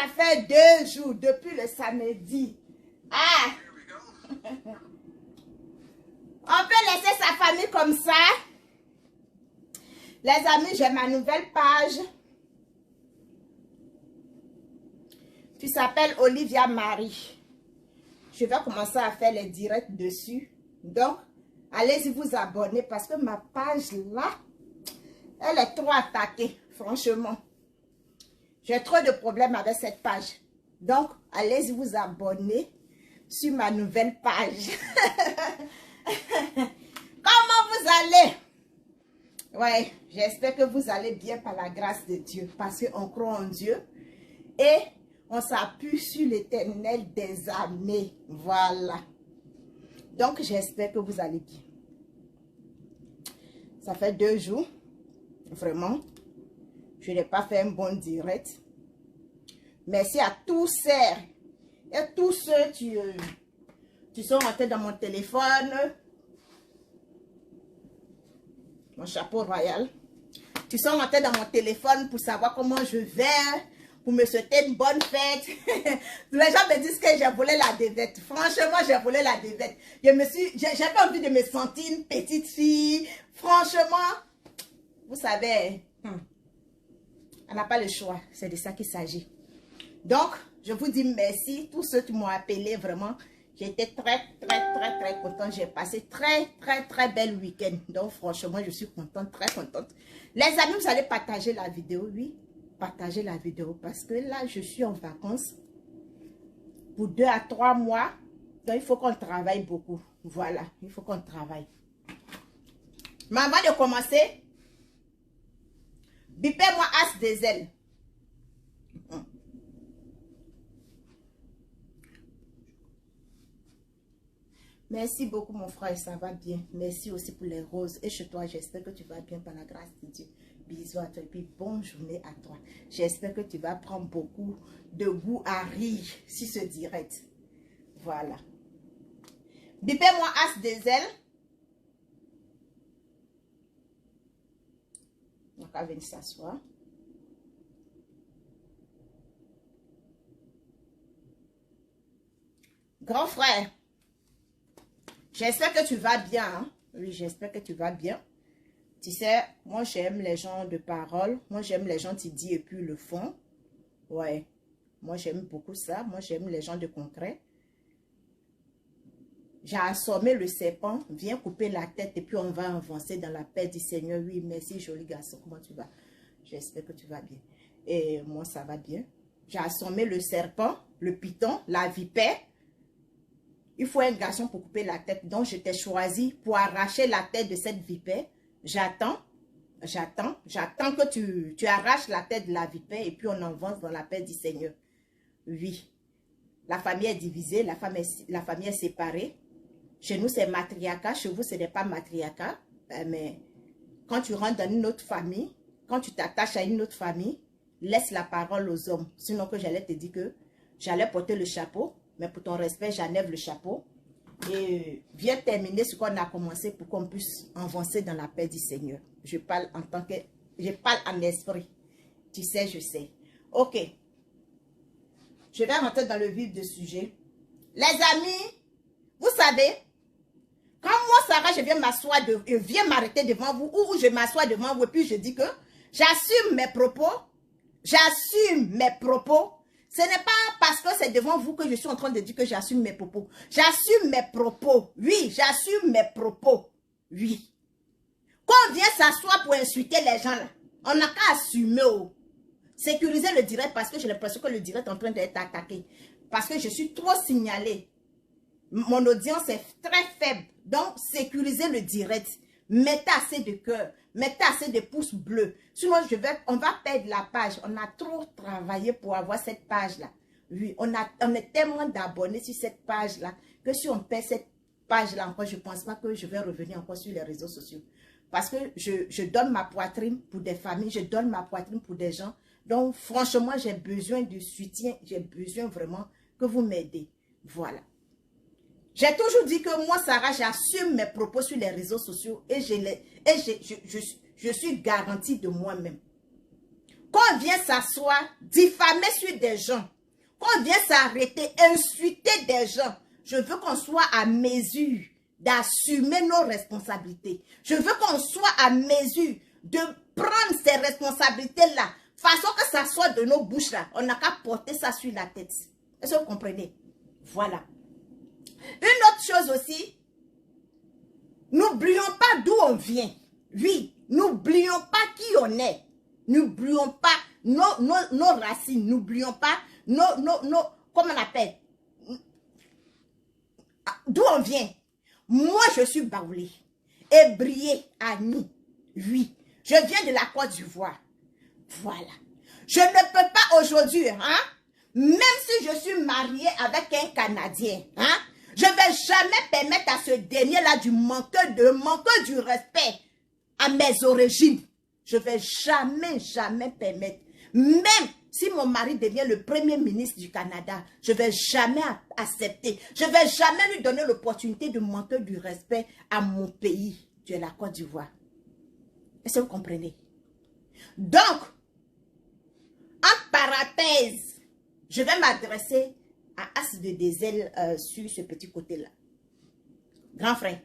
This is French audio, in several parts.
Ça fait 2 jours depuis le samedi. Ah! On peut laisser sa famille comme ça. Les amis, j'ai ma nouvelle page. Qui s'appelle Olivia Marie. Je vais commencer à faire les directs dessus. Donc, allez-y vous abonner parce que ma page là, elle est trop attaquée, franchement. J'ai trop de problèmes avec cette page. Donc, allez-y vous abonner sur ma nouvelle page. Comment vous allez? Ouais, j'espère que vous allez bien par la grâce de Dieu. Parce qu'on croit en Dieu. Et on s'appuie sur l'Éternel des armées. Voilà. Donc, j'espère que vous allez bien. Ça fait 2 jours. Vraiment. Je n'ai pas fait un bon direct. Merci à tous ceux et tous ceux qui sont rentrés dans mon téléphone. Mon chapeau royal. Qui sont rentrés dans mon téléphone pour savoir comment je vais. Pour me souhaiter une bonne fête. Les gens me disent que j'ai volé la dévette. Franchement, j'ai volé la dévette. J'ai pas envie de me sentir une petite fille. Franchement, vous savez, on n'a pas le choix. C'est de ça qu'il s'agit. Donc, je vous dis merci. Tous ceux qui m'ont appelé, vraiment, j'étais très contente. J'ai passé très bel week-end. Donc, franchement, je suis contente, très contente. Les amis, vous allez partager la vidéo, oui. Partagez la vidéo parce que là, je suis en vacances pour 2 à 3 mois. Donc, il faut qu'on travaille beaucoup. Voilà, il faut qu'on travaille. Mais avant de commencer, bipez-moi As des ailes. Merci beaucoup mon frère, ça va bien. Merci aussi pour les roses. Et chez toi, j'espère que tu vas bien par la grâce de Dieu. Bisous à toi et puis bonne journée à toi. J'espère que tu vas prendre beaucoup de goût à rire si ce direct. Voilà. Bipez-moi As des ailes. On va venir s'asseoir. Grand frère. J'espère que tu vas bien. Hein? Oui, j'espère que tu vas bien. Tu sais, moi j'aime les gens de parole. Moi j'aime les gens qui disent et puis le font. Ouais. Moi j'aime beaucoup ça. Moi j'aime les gens de concret. J'ai assommé le serpent. Viens couper la tête et puis on va avancer dans la paix du Seigneur. Oui, merci joli garçon. Comment tu vas? J'espère que tu vas bien. Et moi ça va bien. J'ai assommé le serpent, le python, la vipère. Il faut un garçon pour couper la tête. Donc, je t'ai choisi pour arracher la tête de cette vipère. J'attends que tu arraches la tête de la vipère et puis on avance dans la paix du Seigneur. Oui. La famille est divisée, la famille est séparée. Chez nous, c'est matriarcat. Chez vous, ce n'est pas matriarcat. Mais quand tu rentres dans une autre famille, quand tu t'attaches à une autre famille, laisse la parole aux hommes. Sinon que j'allais te dire que j'allais porter le chapeau. Mais pour ton respect, j'enlève le chapeau. Et viens terminer ce qu'on a commencé pour qu'on puisse avancer dans la paix du Seigneur. Je parle en tant que... Je parle en esprit. Tu sais, je sais. Ok. Je vais rentrer dans le vif du sujet. Les amis, vous savez, quand moi, Sarah, je viens m'asseoir, je viens m'arrêter devant vous, ou je m'assois devant vous, et puis je dis que j'assume mes propos. J'assume mes propos. Ce n'est pas parce que c'est devant vous que je suis en train de dire que j'assume mes propos. J'assume mes propos. Oui, j'assume mes propos. Oui. Quand on vient s'asseoir pour insulter les gens, là, on n'a qu'à assumer. Oh. Sécuriser le direct parce que j'ai l'impression que le direct est en train d'être attaqué. Parce que je suis trop signalée. Mon audience est très faible. Donc, sécuriser le direct. Mettez assez de cœur. Mettez assez de pouces bleus. Sinon, on va perdre la page. On a trop travaillé pour avoir cette page-là. Oui, on est tellement d'abonnés sur cette page-là que si on perd cette page-là encore, je ne pense pas que je vais revenir encore sur les réseaux sociaux. Parce que je donne ma poitrine pour des familles, je donne ma poitrine pour des gens. Donc, franchement, j'ai besoin de soutien. J'ai besoin vraiment que vous m'aidez. Voilà. J'ai toujours dit que moi, Sarah, j'assume mes propos sur les réseaux sociaux et je suis garantie de moi-même. Quand on vient s'asseoir, diffamer sur des gens, quand on vient s'arrêter, insulter des gens, je veux qu'on soit à mesure d'assumer nos responsabilités. Je veux qu'on soit à mesure de prendre ces responsabilités-là, façon que ça soit de nos bouches là. On n'a qu'à porter ça sur la tête. Est-ce que vous comprenez? Voilà. Une autre chose aussi, n'oublions pas d'où on vient. Oui, n'oublions pas qui on est. N'oublions pas nos racines. N'oublions pas comment on appelle? D'où on vient. Moi, je suis Baoulé. Ébrié, Annie. Oui. Je viens de la Côte d'Ivoire. Voilà. Je ne peux pas aujourd'hui, hein, même si je suis mariée avec un Canadien, hein, je ne vais jamais permettre à ce dernier-là de manquer du respect à mes origines. Je ne vais jamais permettre. Même si mon mari devient le premier ministre du Canada, je ne vais jamais accepter. Je ne vais jamais lui donner l'opportunité de manquer du respect à mon pays, de la Côte d'Ivoire. Est-ce que vous comprenez? Donc, en parenthèse, je vais m'adresser à As de Dezel sur ce petit côté-là. Grand frère,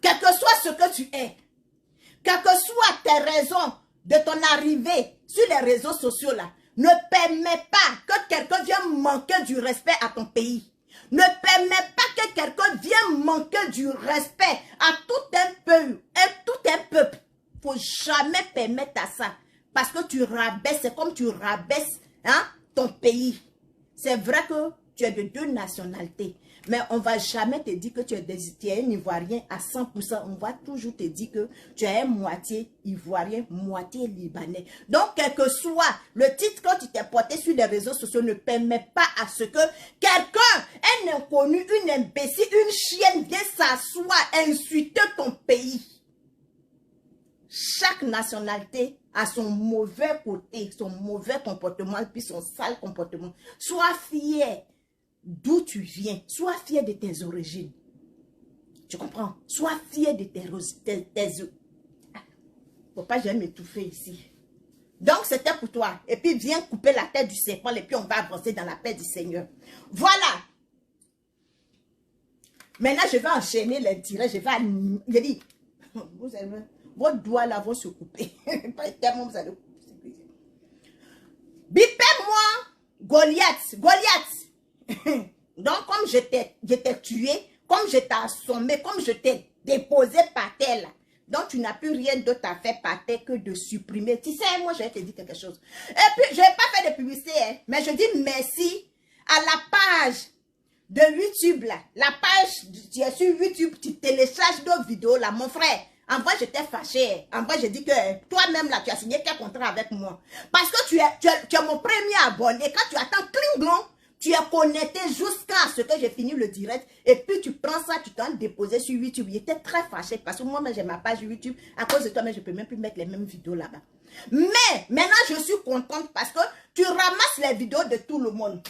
quel que soit ce que tu es, quelles que soient tes raisons de ton arrivée sur les réseaux sociaux là, ne permets pas que quelqu'un vienne manquer du respect à ton pays. Ne permets pas que quelqu'un vienne manquer du respect à tout un peuple. Faut jamais permettre à ça. Parce que tu rabaisses, c'est comme tu rabaisses, hein, ton pays. C'est vrai que tu es de deux nationalités. Mais on ne va jamais te dire que tu es un Ivoirien à 100%. On va toujours te dire que tu es un moitié Ivoirien, moitié Libanais. Donc, quel que soit le titre que tu t'es porté sur les réseaux sociaux, ne permet pas à ce que quelqu'un, un inconnu, une imbécile, une chienne vienne s'asseoir, insulter ton pays. Chaque nationalité a son mauvais côté, son mauvais comportement, puis son sale comportement. Sois fier d'où tu viens. Sois fier de tes origines. Tu comprends? Sois fier de tes faut pas jamais m'étouffer ici. Donc, c'était pour toi. Et puis, viens couper la tête du serpent et puis on va avancer dans la paix du Seigneur. Voilà. Maintenant, je vais enchaîner les tirets. Je dis, vous avez... Vos doigts là vont se couper. Pas tellement vous allez couper. Bipez-moi Goliath. Donc, comme je t'ai tué, comme je t'ai assommé, comme je t'ai déposé par terre là. Donc, tu n'as plus rien d'autre à faire par terre que de supprimer. Tu sais, moi, je vais te dire quelque chose. Et puis, je n'ai pas fait de publicité, hein, mais je dis merci à la page de YouTube là. La page, tu es sur YouTube, tu télécharges nos vidéos là, mon frère. En vrai, j'étais fâchée. En vrai, j'ai dit que toi-même, là, tu as signé quel contrat avec moi. Parce que tu es mon premier abonné. Quand tu attends clinglon, tu es connecté jusqu'à ce que j'ai fini le direct. Et puis, tu prends ça, tu t'en déposé sur YouTube. J'étais très fâchée parce que moi-même, j'ai ma page YouTube. À cause de toi, mais je ne peux même plus mettre les mêmes vidéos là-bas. Mais, maintenant, je suis contente parce que tu ramasses les vidéos de tout le monde.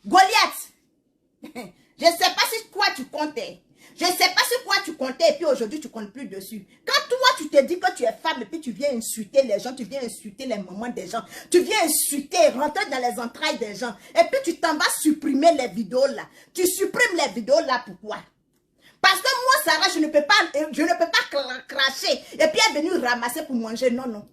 Goliath, je ne sais pas si toi, tu comptais. Je ne sais pas sur quoi tu comptais et puis aujourd'hui tu ne comptes plus dessus. Quand toi tu te dis que tu es femme et puis tu viens insulter les gens, tu viens insulter les mamans des gens, tu viens insulter, rentrer dans les entrailles des gens et puis tu t'en vas supprimer les vidéos là. Tu supprimes les vidéos là pourquoi? Parce que moi Sarah je ne peux pas cracher et puis elle est venue ramasser pour manger. Non, non.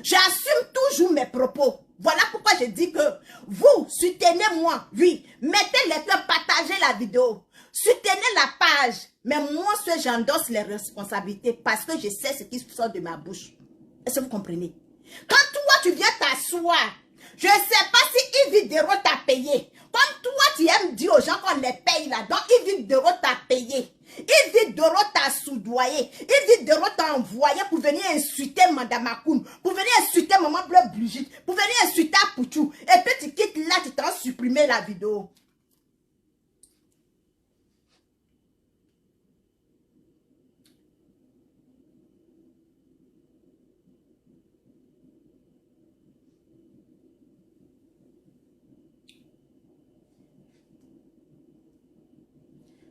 J'assume toujours mes propos. Voilà pourquoi je dis que vous soutenez-moi. Oui, mettez les cœurs, partagez la vidéo. Soutenez la page, mais moi, j'endosse les responsabilités parce que je sais ce qui sort de ma bouche. Est-ce que vous comprenez? Quand toi, tu viens t'asseoir, je ne sais pas si Yves Dero t'a payé. Comme toi, tu aimes dire aux gens qu'on les paye là, donc Yves Dero t'a payé. Yves Dero t'a soudoyé. Yves Dero t'a envoyé pour venir insulter Madame Akoun, pour venir insulter Maman Bleu Brigitte, pour venir insulter Pouchou. Et puis tu quittes là, tu t'en supprimer la vidéo.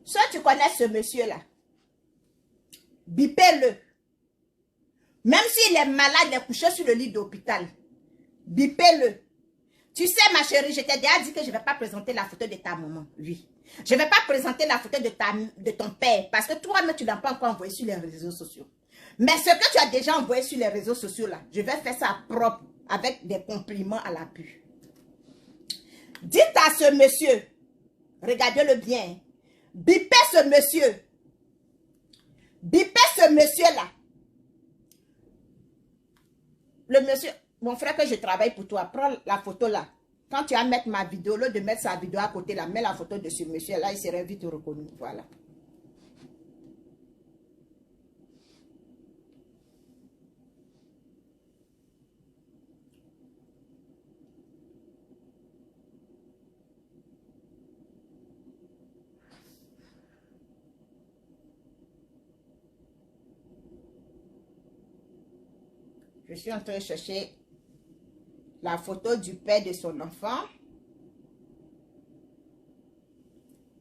Soit tu connais ce monsieur-là, bipez-le. Même s'il est malade, il est couché sur le lit d'hôpital, bipez-le. Tu sais, ma chérie, je t'ai déjà dit que je ne vais pas présenter la photo de ta maman. Oui. Je ne vais pas présenter la photo de ton père. Parce que toi-même, tu n'as pas encore envoyé sur les réseaux sociaux. Mais ce que tu as déjà envoyé sur les réseaux sociaux, là, je vais faire ça propre, avec des compliments à l'appui. Dites à ce monsieur, regardez-le bien, bipez ce monsieur. Bipez ce monsieur-là. Le monsieur, mon frère que je travaille pour toi, prends la photo là. Quand tu vas mettre ma vidéo, au lieu de mettre sa vidéo à côté là, mets la photo de ce monsieur-là, il serait vite reconnu. Voilà. Je suis en train de chercher la photo du père de son enfant.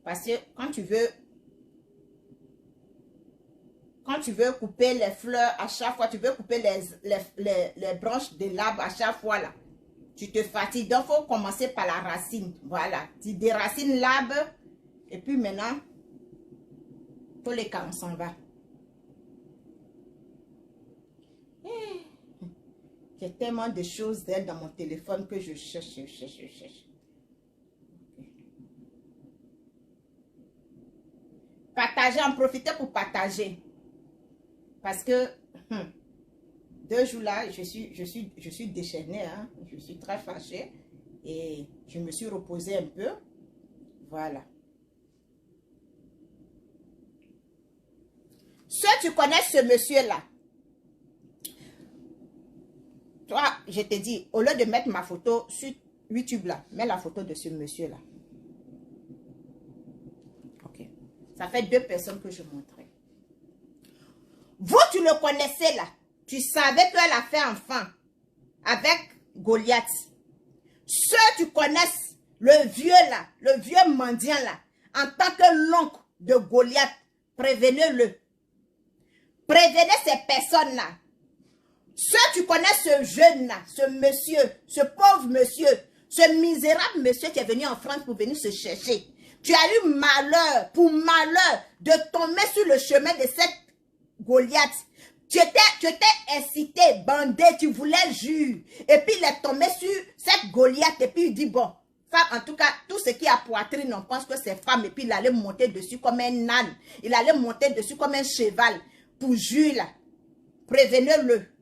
Parce que quand tu veux couper les fleurs à chaque fois, tu veux couper les branches de l'arbre à chaque fois là, tu te fatigues. Donc, il faut commencer par la racine. Voilà. Tu déracines l'arbre et puis maintenant, tous les cas, on s'en va. J'ai tellement de choses d'elle dans mon téléphone que je cherche. Partagez, en profitez pour partager. Parce que 2 jours là, je suis déchaînée. Hein? Je suis très fâchée. Et je me suis reposée un peu. Voilà. Si tu connais ce monsieur-là, toi, je te dis, au lieu de mettre ma photo sur YouTube là, mets la photo de ce monsieur-là. Ok. Ça fait 2 personnes que je montrais. Vous, tu le connaissais là. Tu savais qu'elle a fait enfant avec Goliath. Ceux tu connaissent, le vieux là, le vieux mendiant là, en tant que l'oncle de Goliath, prévenez-le. Prévenez ces personnes-là. Ceux tu connais ce jeune-là, ce monsieur, ce pauvre monsieur, ce misérable monsieur qui est venu en France pour venir se chercher. Tu as eu malheur, pour malheur, de tomber sur le chemin de cette Goliath. Tu étais incité, bandé, tu voulais jurer. Et puis il est tombé sur cette Goliath et puis il dit bon, femme, en tout cas, tout ce qui a poitrine, on pense que c'est femme. Et puis il allait monter dessus comme un âne. Il allait monter dessus comme un cheval pour jurer là. Prévenez-le.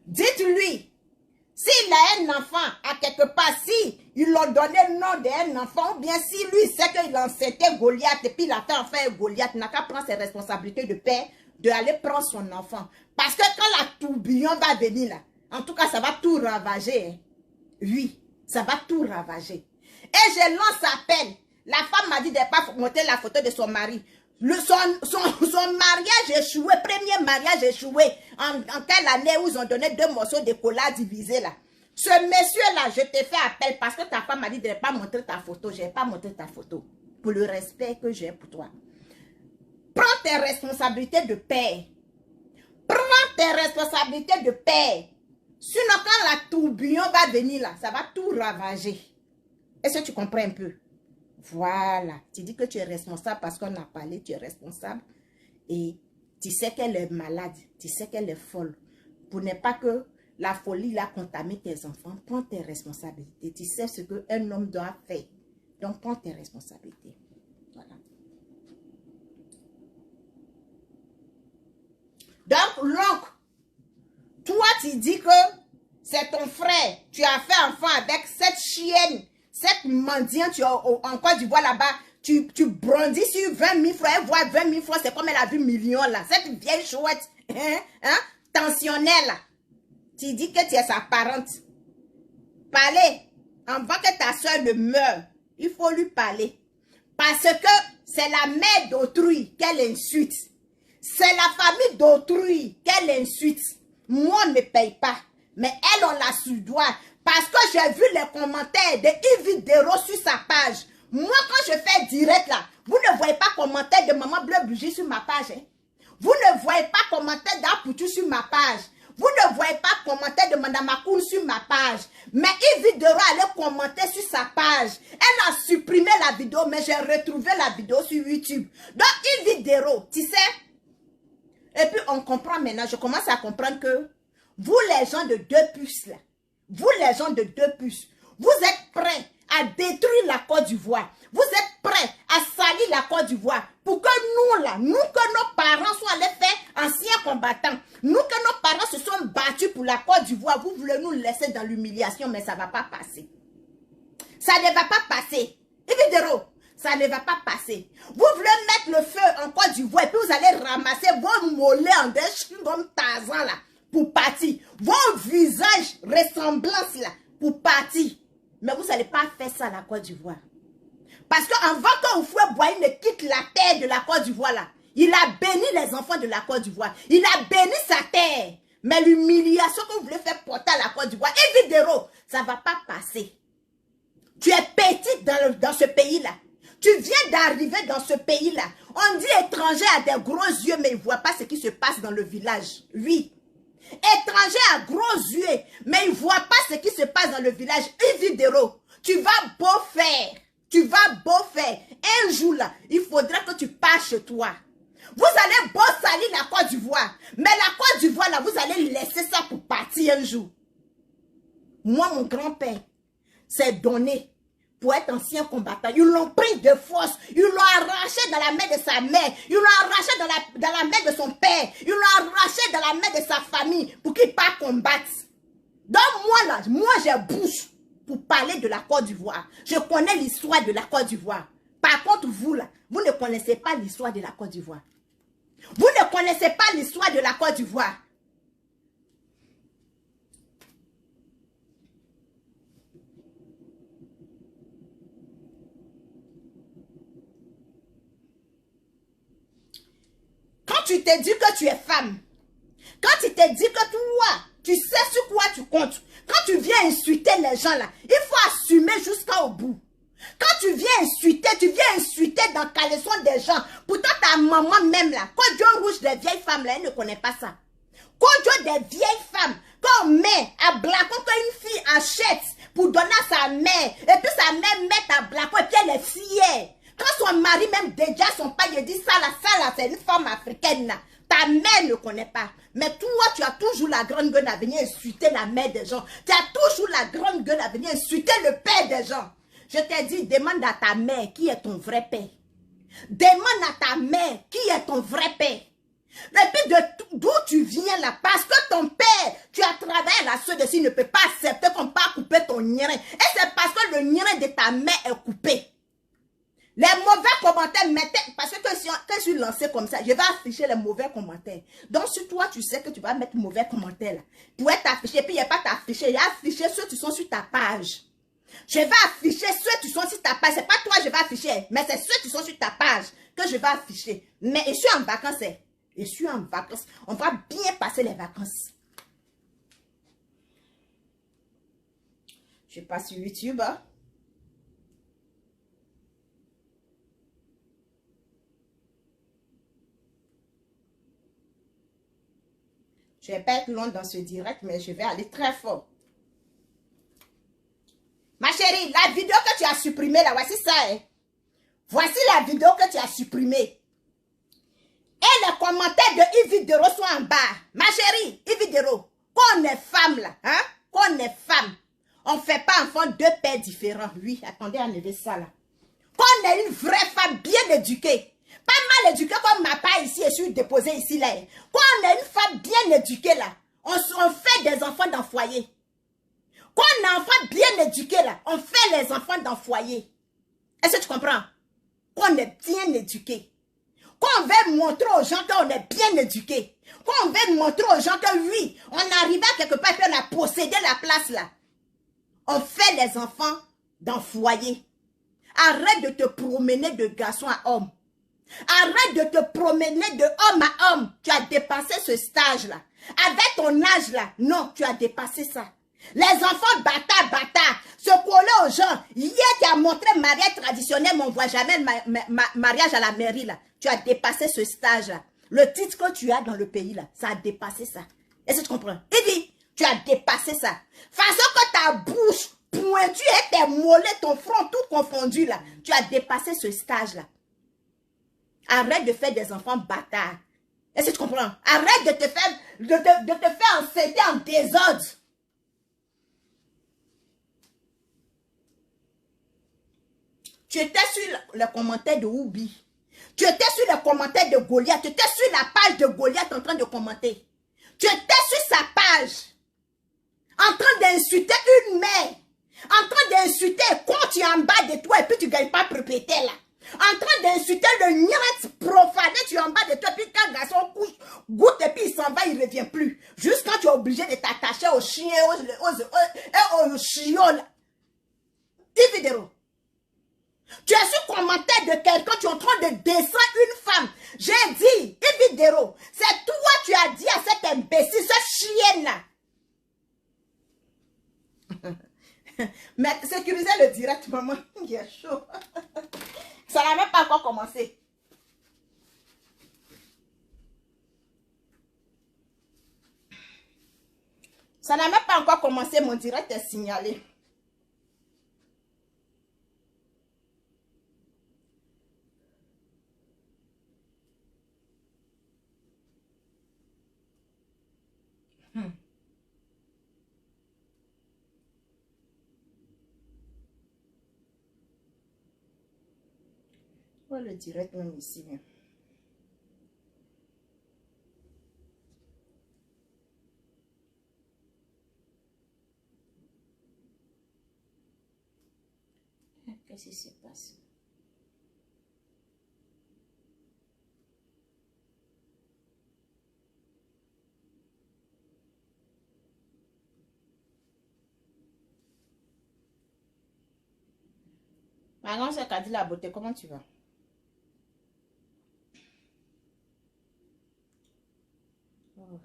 Dites-lui, s'il a un enfant à quelque part, si ils l'ont donné le nom d'un enfant, ou bien si lui sait qu'il a enceinté Goliath et puis il a fait enfin Goliath, n'a qu'à prendre ses responsabilités de père, de aller prendre son enfant. Parce que quand la tourbillon va venir là, en tout cas ça va tout ravager. Hein. Oui, ça va tout ravager. Et je lance appel. La femme m'a dit de ne pas montrer la photo de son mari. Son mariage échoué, premier mariage échoué, en quelle année où ils ont donné 2 morceaux de cola divisés là. Ce monsieur-là, je te fais appel parce que ta femme m'a dit de ne pas montrer ta photo. Je n'ai pas montré ta photo. Pour le respect que j'ai pour toi. Prends tes responsabilités de père. Prends tes responsabilités de père. Sinon, quand la tourbillon va venir là, ça va tout ravager. Est-ce que tu comprends un peu? Voilà. Tu dis que tu es responsable parce qu'on a parlé, tu es responsable. Et tu sais qu'elle est malade, tu sais qu'elle est folle. Pour ne pas que la folie là contamine tes enfants, prends tes responsabilités. Tu sais ce qu'un homme doit faire. Donc, prends tes responsabilités. Voilà. Donc, l'oncle, toi, tu dis que c'est ton frère. Tu as fait enfant avec cette chienne, cette mendiante en Côte d'Ivoire là-bas. Tu brandis sur 20 000 francs. Elle voit 20 000 francs, c'est comme elle a vu millions là. Cette vieille chouette, tensionnelle là. Tu dis que tu es sa parente. Parlez. Avant que ta soeur ne meure, il faut lui parler. Parce que c'est la mère d'autrui qu'elle insulte. C'est la famille d'autrui qu'elle insulte. Moi, on ne me paye pas. Mais elle, on la soudoie. Parce que j'ai vu les commentaires de Yves Vidéro sur sa page. Moi, quand je fais direct là, vous ne voyez pas commentaire de Maman Bleu Bougie sur ma page. Hein? Vous ne voyez pas commentaire d'Apoutou sur ma page. Vous ne voyais pas commentaire de Madame Makoun sur ma page. Mais Yves Videro allait commenter sur sa page. Elle a supprimé la vidéo, mais j'ai retrouvé la vidéo sur YouTube. Donc Yves Videro, tu sais. Et puis on comprend maintenant, je commence à comprendre que vous les gens de 2 puces là, vous les gens de 2 puces, vous êtes prêts à détruire la Côte d'Ivoire. Vous êtes prêts à salir la Côte d'Ivoire pour que nous là, nous que nos parents soient allés faire anciens combattants, nous que nos parents se sont battus pour la Côte d'Ivoire, vous voulez nous laisser dans l'humiliation, mais ça ne va pas passer. Ça ne va pas passer. Évidemment, ça ne va pas passer. Vous voulez mettre le feu en Côte d'Ivoire et puis vous allez ramasser vos mollets en des comme Tarzan là pour partir. Vos visages ressemblances là pour partir. Mais vous n'allez pas faire ça à la Côte d'Ivoire. Parce qu'avant que Houphouët Boigny ne quitte la terre de la Côte d'Ivoire là, il a béni les enfants de la Côte d'Ivoire. Il a béni sa terre. Mais l'humiliation que vous voulez faire porter à la Côte d'Ivoire, évidemment, ça ne va pas passer. Tu es petite dans ce pays-là. Tu viens d'arriver dans ce pays-là. On dit étranger a des gros yeux, mais il ne voit pas ce qui se passe dans le village. Oui. Étranger a gros yeux, mais il ne voit pas ce qui se passe dans le village. Évidemment, tu vas beau faire. Tu vas beau faire. Un jour là, il faudra que tu pars chez toi. Vous allez beau salir la Côte d'Ivoire. Mais la Côte d'Ivoire là, vous allez laisser ça pour partir un jour. Moi, mon grand-père s'est donné pour être ancien combattant. Ils l'ont pris de force. Ils l'ont arraché dans la main de sa mère. Ils l'ont arraché dans la main de son père. Ils l'ont arraché dans la main de sa famille pour qu'il parte combattre. Donc moi là, moi j'ai bouche pour parler de la Côte d'Ivoire. Je connais l'histoire de la Côte d'Ivoire. Par contre, vous là, vous ne connaissez pas l'histoire de la Côte d'Ivoire. Vous ne connaissez pas l'histoire de la Côte d'Ivoire. Quand tu te dis que tu es femme, quand tu te dis que toi, tu sais sur quoi tu comptes, quand tu viens insulter les gens là, il faut assumer jusqu'au bout. Quand tu viens insulter dans le caleçon des gens, pourtant ta maman même là, Côte d'Ivoire rouge des vieilles femmes là, elle ne connaît pas ça. Côte d'Ivoire des vieilles femmes, qu'on met à Blacon, qu'une fille achète pour donner à sa mère, et puis sa mère met à Blacon, et puis elle est fière. Quand son mari même déjà son père, il dit ça là, c'est une femme africaine là. Ta mère ne connaît pas. Mais toi, tu as toujours la grande gueule à venir insulter la mère des gens. Tu as toujours la grande gueule à venir insulter le père des gens. Je t'ai dit, demande à ta mère qui est ton vrai père. Demande à ta mère qui est ton vrai père. Et puis d'où tu viens là, parce que ton père, tu as travaillé là, ceux-ci ne peut pas accepter qu'on pas couper ton nirin. Et c'est parce que le nirin de ta mère est coupé. Les mauvais commentaires, parce que quand je suis lancé comme ça, je vais afficher les mauvais commentaires. Donc, si toi, tu sais que tu vas mettre mauvais commentaires là, pour être affiché, puis il n'y a pas t'afficher, il y a affiché ceux qui sont sur ta page. Je vais afficher ceux qui sont sur ta page. C'est pas toi je vais afficher, mais c'est ceux qui sont sur ta page que je vais afficher. Mais je suis en vacances. Je suis en vacances. On va bien passer les vacances. Je passe sur YouTube. Hein? Je ne vais pas être long dans ce direct, mais je vais aller très fort. Ma chérie, la vidéo que tu as supprimée là, voici ça. Hein? Voici la vidéo que tu as supprimée. Et les commentaires de Yves Videro sont en bas. Ma chérie, Yves Videro, quand on est femme là, hein? Quand on est femme, on ne fait pas enfant deux pères différents. Oui, attendez, enlevez ça là. Quand on est une vraie femme bien éduquée, pas mal éduquée comme ma part ici, et je suis déposée ici là. Quand on est une femme bien éduquée là, on fait des enfants dans le foyer. Quand on est un enfant bien éduqué là, on fait les enfants dans le foyer. Est-ce que tu comprends? Quand on est bien éduqué. Quand on veut montrer aux gens qu'on est bien éduqué. Quand on veut montrer aux gens que oui, on arrive à quelque part et on a possédé la place là. On fait les enfants dans le foyer. Arrête de te promener de garçon à homme. Arrête de te promener de homme à homme. Tu as dépassé ce stage là. Avec ton âge là, non, tu as dépassé ça. Les enfants bâtards, se coller aux gens. Hier, tu as montré mariage traditionnel, mais on ne voit jamais mariage à la mairie là. Tu as dépassé ce stage là. Le titre que tu as dans le pays là, ça a dépassé ça. Est-ce que tu comprends? Il dit, Tu as dépassé ça. Façon que ta bouche pointue et tes mollets, ton front tout confondu là. Tu as dépassé ce stage-là. Arrête de faire des enfants bâtards. Est-ce que tu comprends? Arrête de te faire enceinte en désordre. Tu étais sur le commentaire de Oubi. Tu étais sur le commentaire de Goliath. Tu étais sur la page de Goliath en train de commenter. Tu étais sur sa page. En train d'insulter une mère. En train d'insulter quand tu es en bas de toi et puis tu ne gagnes pas propriétaire là. En train d'insulter le niette profané, tu es en bas de toi, puis quand le garçon couche, goûte et puis il s'en va, il ne revient plus. Juste quand tu es obligé de t'attacher aux chiens, aux chiots là. Vidéo. Tu es sur commentaire de quelqu'un, tu es en train de descendre une femme. J'ai dit, vidéo, c'est toi tu as dit à cet imbécile, ce chien là. Mais sécurisez le direct, maman. Il est chaud. Ça n'a même pas encore commencé. Ça n'a même pas encore commencé. Mon direct est signalé. Oh, le direct même ici. Bien. Qu'est-ce qui se passe? Maintenant, c'est Kadi la beauté. Comment tu vas? Oh.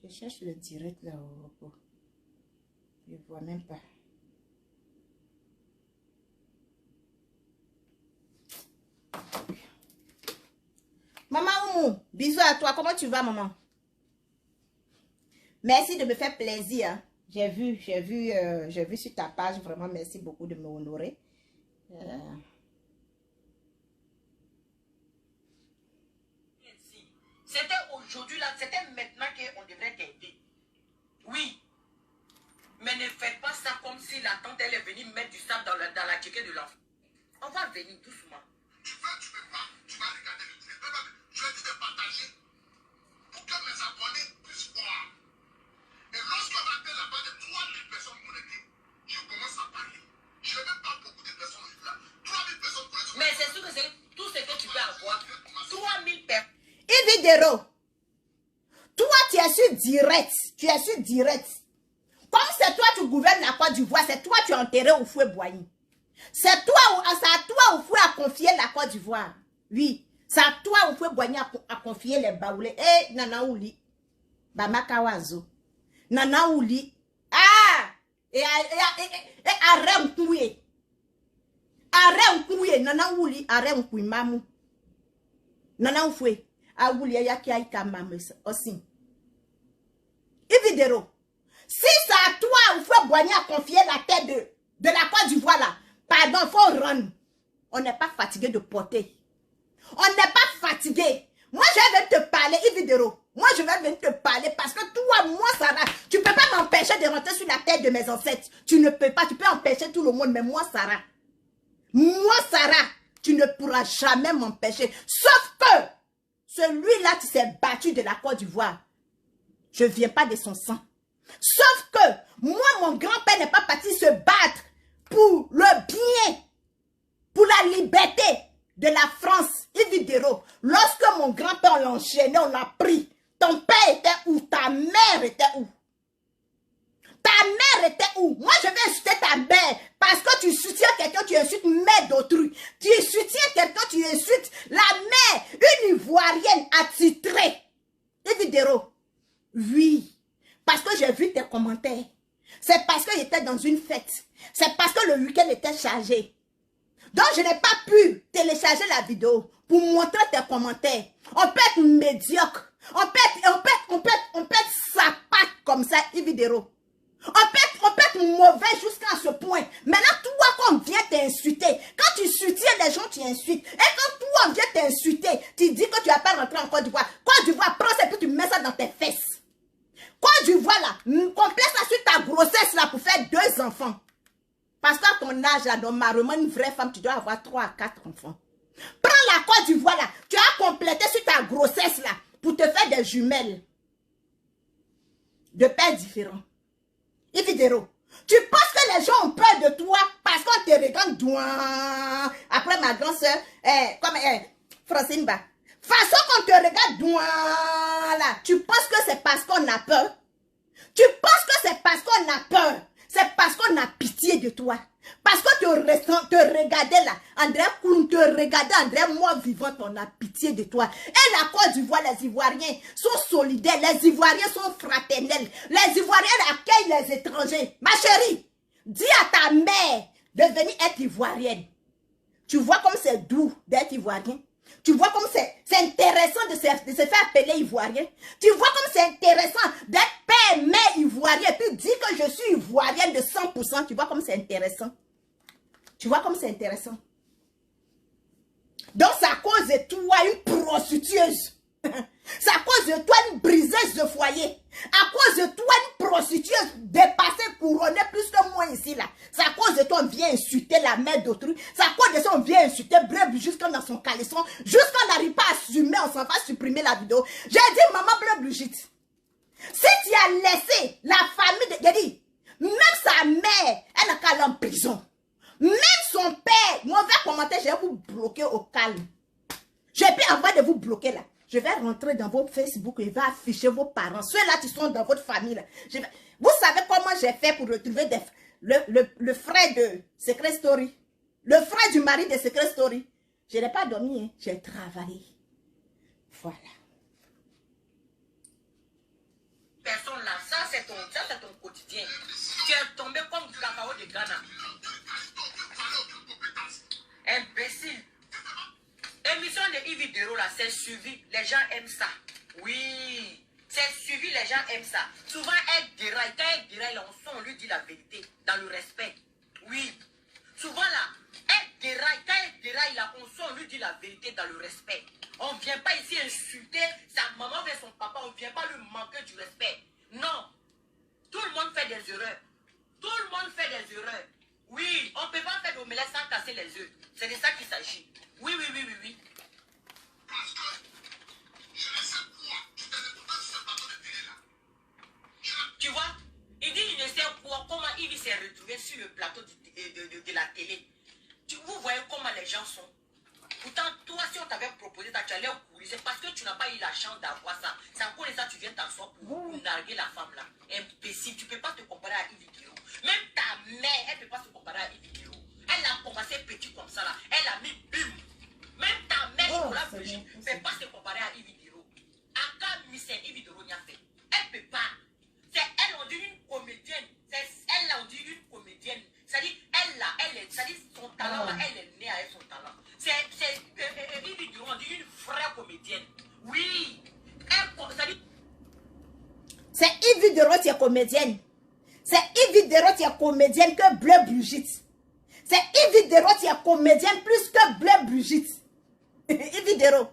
Je cherche le direct là. Je ne vois même pas. Maman Oumou, bisous à toi. Comment tu vas, maman? Merci de me faire plaisir. J'ai vu sur ta page. Vraiment, merci beaucoup de me honorer. C'était aujourd'hui là, c'était maintenant qu'on devrait t'aider. Oui. Mais ne faites pas ça comme si la tante elle est venue mettre du sable dans la chiquette de l'enfant. On va venir doucement. Tu peux pas, tu vas regarder le direct. Je vais te partager pour que mes abonnés puissent voir. Et lorsqu'on va atteindre la base de 3000 personnes connectées, je commence à parler. Je n'ai même pas beaucoup de personnes là. 3000 personnes connectées. Mais c'est sûr que c'est tout ce que tu peux avoir. 3000 personnes. Vidéo. Toi, tu es sur direct. Tu es sur direct. Comme c'est toi tu gouvernes la Côte d'Ivoire, c'est toi tu es enterré au fouet Boigny. C'est à toi au fouet à confier la Côte d'Ivoire. Oui. C'est à toi au fouet Boigny à confier les baoulés. Eh, Nana Ouli. Bamakawazo. Nana Ouli. Ah! Et arrête un couille. Arrête un couille. Nana Ouli. Arrête un couille, mamou. Nana Oufoué. Ah, Ouli, ya qui a eu mamou aussi. Et vidéo. Si c'est à toi, il faut Boigny à confier la tête de la Côte d'Ivoire là. Pardon, il faut run. On n'est pas fatigué de porter. On n'est pas fatigué. Moi, je vais te parler, vidéo. Moi, je vais venir te parler parce que toi, moi, Sarah, tu ne peux pas m'empêcher de rentrer sur la tête de mes ancêtres. Tu ne peux pas, tu peux empêcher tout le monde, mais moi, Sarah, tu ne pourras jamais m'empêcher. Sauf que celui-là qui s'est battu de la Côte d'Ivoire, je ne viens pas de son sang. Sauf que moi, mon grand-père n'est pas parti se battre pour le bien, pour la liberté de la France. Vidéo. Lorsque mon grand-père l'a enchaîné, on l'a pris. Ton père était où? Ta mère était où? Ta mère était où? Moi, je vais insulter ta mère parce que tu soutiens quelqu'un, tu insultes mère d'autrui. Tu soutiens quelqu'un, tu insultes la mère, une Ivoirienne attitrée. Vidéo. Oui. Parce que j'ai vu tes commentaires. C'est parce que j'étais dans une fête. C'est parce que le week-end était chargé. Donc, je n'ai pas pu télécharger la vidéo pour montrer tes commentaires. On peut être médiocre. On peut être sa patte comme comme ça, Ividero. On peut être mauvais jusqu'à ce point. Maintenant, toi, quand on vient t'insulter, quand tu soutiens les gens, tu insultes. Et quand toi, on vient t'insulter, tu dis que tu vas pas rentrer en Côte d'Ivoire. Côte d'Ivoire, prends ça et puis tu mets ça dans tes fesses. Côte d'Ivoire, là, complète ça sur ta grossesse, là, pour faire 2 enfants. Parce qu'à ton âge, là, normalement, une vraie femme, tu dois avoir 3 à 4 enfants. Prends la Côte d'Ivoire, là. Tu as complété sur ta grossesse, là, pour te faire des jumelles. De pères différents. Ividero, tu penses que les gens ont peur de toi parce qu'on te regarde douin. Après ma grande soeur, comme Francine Ba. Façon qu'on te regarde douin là. Tu penses que c'est parce qu'on a peur? Tu penses que c'est parce qu'on a peur? C'est parce qu'on a pitié de toi. Parce que te regardais là, André Koun te regardait, André, moi vivante, on a pitié de toi. Et la Côte d'Ivoire, les Ivoiriens sont solidaires, les Ivoiriens sont fraternels, les Ivoiriens accueillent les étrangers. Ma chérie, dis à ta mère de venir être Ivoirienne. Tu vois comme c'est doux d'être Ivoirien? Tu vois comme c'est intéressant de se faire appeler Ivoirien? Tu vois comme c'est intéressant d'être père, mère Ivoirien et puis dire que je suis Ivoirienne de 100%. Tu vois comme c'est intéressant? Tu vois comme c'est intéressant? Donc c'est à cause de toi une prostitueuse. C'est à cause de toi une briseuse de foyer. À cause de toi une prostitueuse dépassée, couronnée plus que moi ici là. C'est à cause de toi on vient insulter la mère d'autrui. C'est à cause de ça on vient insulter Bleu jusqu'à dans son caleçon. Jusqu'on n'arrive pas à assumer, on s'en va supprimer la vidéo. J'ai dit maman Bleu Brigitte, si tu as laissé la famille de... J'ai dit, même sa mère, elle n'a qu'à aller en prison. Même son père, mauvais commentaire, je vais vous bloquer au calme. Je peux avoir de vous bloquer là. Je vais rentrer dans votre Facebook et je vais afficher vos parents. Ceux-là qui sont dans votre famille. Là. Vous savez comment j'ai fait pour retrouver le frère de Secret Story. Le frère du mari de Secret Story. Je n'ai pas dormi, hein. J'ai travaillé. Voilà. Personne là, ça c'est ton quotidien. Tu es tombé comme du cacao de Ghana. Imbécile. Émission de Ividero là, c'est suivi. Les gens aiment ça. Oui. C'est suivi, les gens aiment ça. Souvent, elle déraille. Quand elle déraille, on lui dit la vérité. Dans le respect. Oui. Souvent là, elle déraille. Quand elle déraille là, on lui dit la vérité dans le respect. On ne vient pas ici insulter sa maman vers son papa. On ne vient pas lui manquer du respect. Non. Tout le monde fait des erreurs. Tout le monde fait des erreurs. Oui, on ne peut pas faire d'omelette sans casser les œufs. C'est de ça qu'il s'agit. Oui, oui, oui, oui, oui. Parce que je ne sais quoi. Tu t'es retrouvé sur ce plateau de télé là. Tu vois, il dit il ne sait quoi, comment il s'est retrouvé sur le plateau de la télé. Vous voyez comment les gens sont. Pourtant, toi, si on t'avait proposé ça, tu allais courir. C'est parce que tu n'as pas eu la chance d'avoir ça. C'est à cause de ça tu viens t'asseoir pour narguer la femme là. Imbécile, tu ne peux pas te comparer à Ividero. Même ta mère, elle ne peut pas se comparer à Ividero. Elle a commencé petit comme ça là. Elle a mis bim. Même ta mère, ne peut pas se comparer à Ividero. Aka Missen, Ividero n'y a fait. Elle ne peut pas. C'est elle, on dit une comédienne. C'est elle, on dit une comédienne. C'est-à-dire, c'est-à-dire son talent, elle est née avec son talent. C'est Ividero, on dit une vraie comédienne. Oui. C'est Ividero qui est comédienne. C'est Ividero qui est comédienne que Bleu Brigitte. C'est Ividero qui est comédienne plus que Bleu Brigitte. Ividero,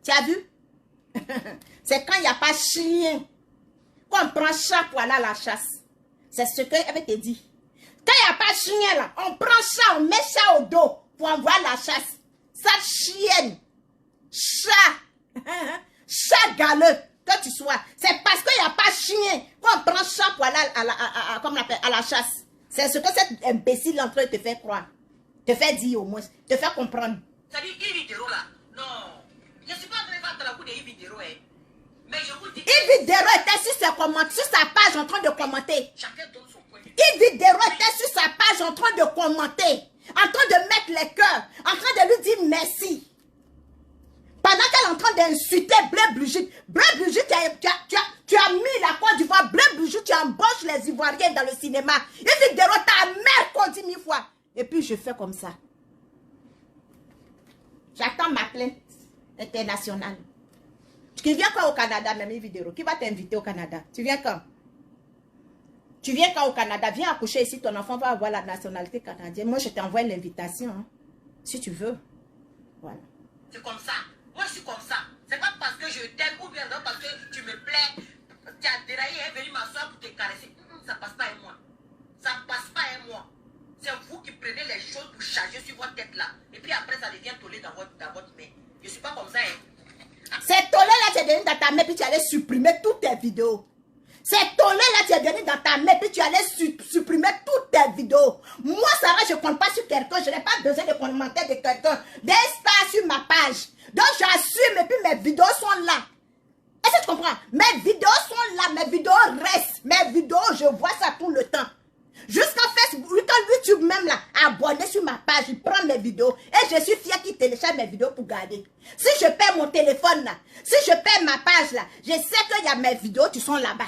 tu as vu? C'est quand il n'y a pas chien qu'on prend chat pour aller à la chasse. C'est ce qu'elle avait te dit. Quand il n'y a pas chien là, on prend chat, on met chat au dos pour envoyer la chasse. Ça chienne, chat, chat galeux, que tu sois. C'est parce qu'il n'y a pas chien qu'on prend chat pour aller à la chasse. C'est ce que cet imbécile en train de te faire croire. Te faire dire au moins, te faire comprendre. Ça dit Ividero là. Non. Je ne suis pas très fan de la coup de Ividero. Hein. Mais je vous dis. Ividero était sur sa page en train de commenter. Chacun donne son point de vue. Ividero était sur sa page en train de commenter. En train de mettre les cœurs. En train de lui dire merci. Pendant qu'elle est en train d'insulter Bleu Brigitte. Bleu Brigitte, tu as mis la Côte d'Ivoire. Bleu Brigitte, tu embauches les Ivoiriens dans le cinéma. Ividero, ta mère qu'on dit 1000 fois. Et puis je fais comme ça. J'attends ma plainte internationale. Tu viens quand au Canada, même Ividero? Qui va t'inviter au Canada? Tu viens quand? Tu viens quand au Canada, viens accoucher ici, ton enfant va avoir la nationalité canadienne. Moi, je t'envoie l'invitation, hein, si tu veux. Voilà. C'est comme ça. Moi, je suis comme ça. C'est pas parce que je t'aime ou bien non parce que tu me plais. Tu as déraillé et est venu m'asseoir pour te caresser. Ça passe pas un mois. Ça passe pas un mois. C'est vous qui prenez les choses pour charger sur votre tête là. Et puis après, ça devient tollé dans votre main. Je suis pas comme ça, hein. C'est tollé là, tu es devenu dans ta main, puis tu allais supprimer toutes tes vidéos. C'est tollé là, tu es devenu dans ta main, puis tu allais supprimer toutes tes vidéos. Moi, Sarah, je ne compte pas sur quelqu'un. Je n'ai pas besoin de commentaires de quelqu'un. Des stars sur ma page. Donc, j'assume et puis mes vidéos sont là. Est-ce que tu comprends? Mes vidéos sont là, mes vidéos restent. Mes vidéos, je vois ça tout le temps. Jusqu'à Facebook, quand YouTube même là, abonné sur ma page, il prend mes vidéos. Et je suis fière qu'il télécharge mes vidéos pour garder. Si je perds mon téléphone là, si je perds ma page là, je sais qu'il y a mes vidéos qui sont là-bas.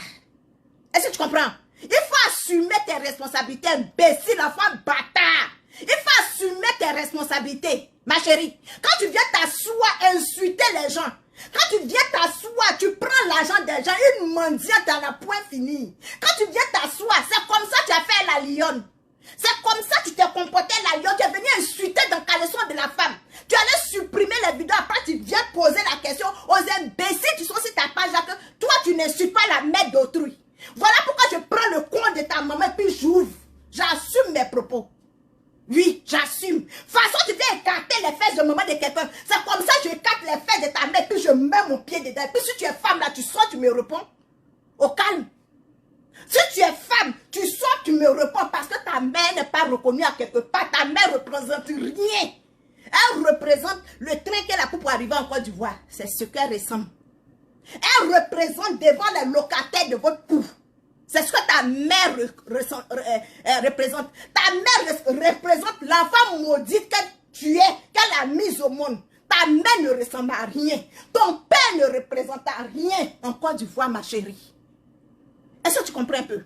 Est-ce que tu comprends? Il faut assumer tes responsabilités, imbécile, enfant bâtard. Il faut assumer tes responsabilités, ma chérie. Quand tu viens t'asseoir, insulter les gens, quand tu viens t'asseoir, tu prends l'argent des gens, une mendiante dans la point fini. Quand tu viens t'asseoir, c'est comme ça que tu as fait la lionne. C'est comme ça que tu t'es comporté la lionne. Tu es venu insulter dans le caleçon de la femme. Tu allais supprimer les vidéos. Après, tu viens poser la question aux imbéciles qui sont sur ta page là que toi, tu n'insultes pas la mère d'autrui. Voilà pourquoi je prends le compte de ta maman et puis j'ouvre. J'assume mes propos. Oui, j'assume. De toute façon, tu viens écarter les fesses de maman de quelqu'un. C'est comme ça que je écarte les fesses de ta mère puis je mets mon pied dedans. Et puis si tu es femme là, tu sors, tu me réponds. Au calme. Si tu es femme, tu sors, tu me réponds parce que ta mère n'est pas reconnue à quelque part. Ta mère ne représente rien. Elle représente le train qu'elle a pris pour arriver en Côte d'Ivoire. C'est ce qu'elle ressemble. Elle représente devant les locataires de votre pouf. C'est ce que ta mère représente. Ta mère représente l'enfant maudit que tu es, qu'elle a mise au monde. Ta mère ne ressemble à rien. Ton père ne représente à rien en Côte d'Ivoire, ma chérie. Est-ce que tu comprends un peu?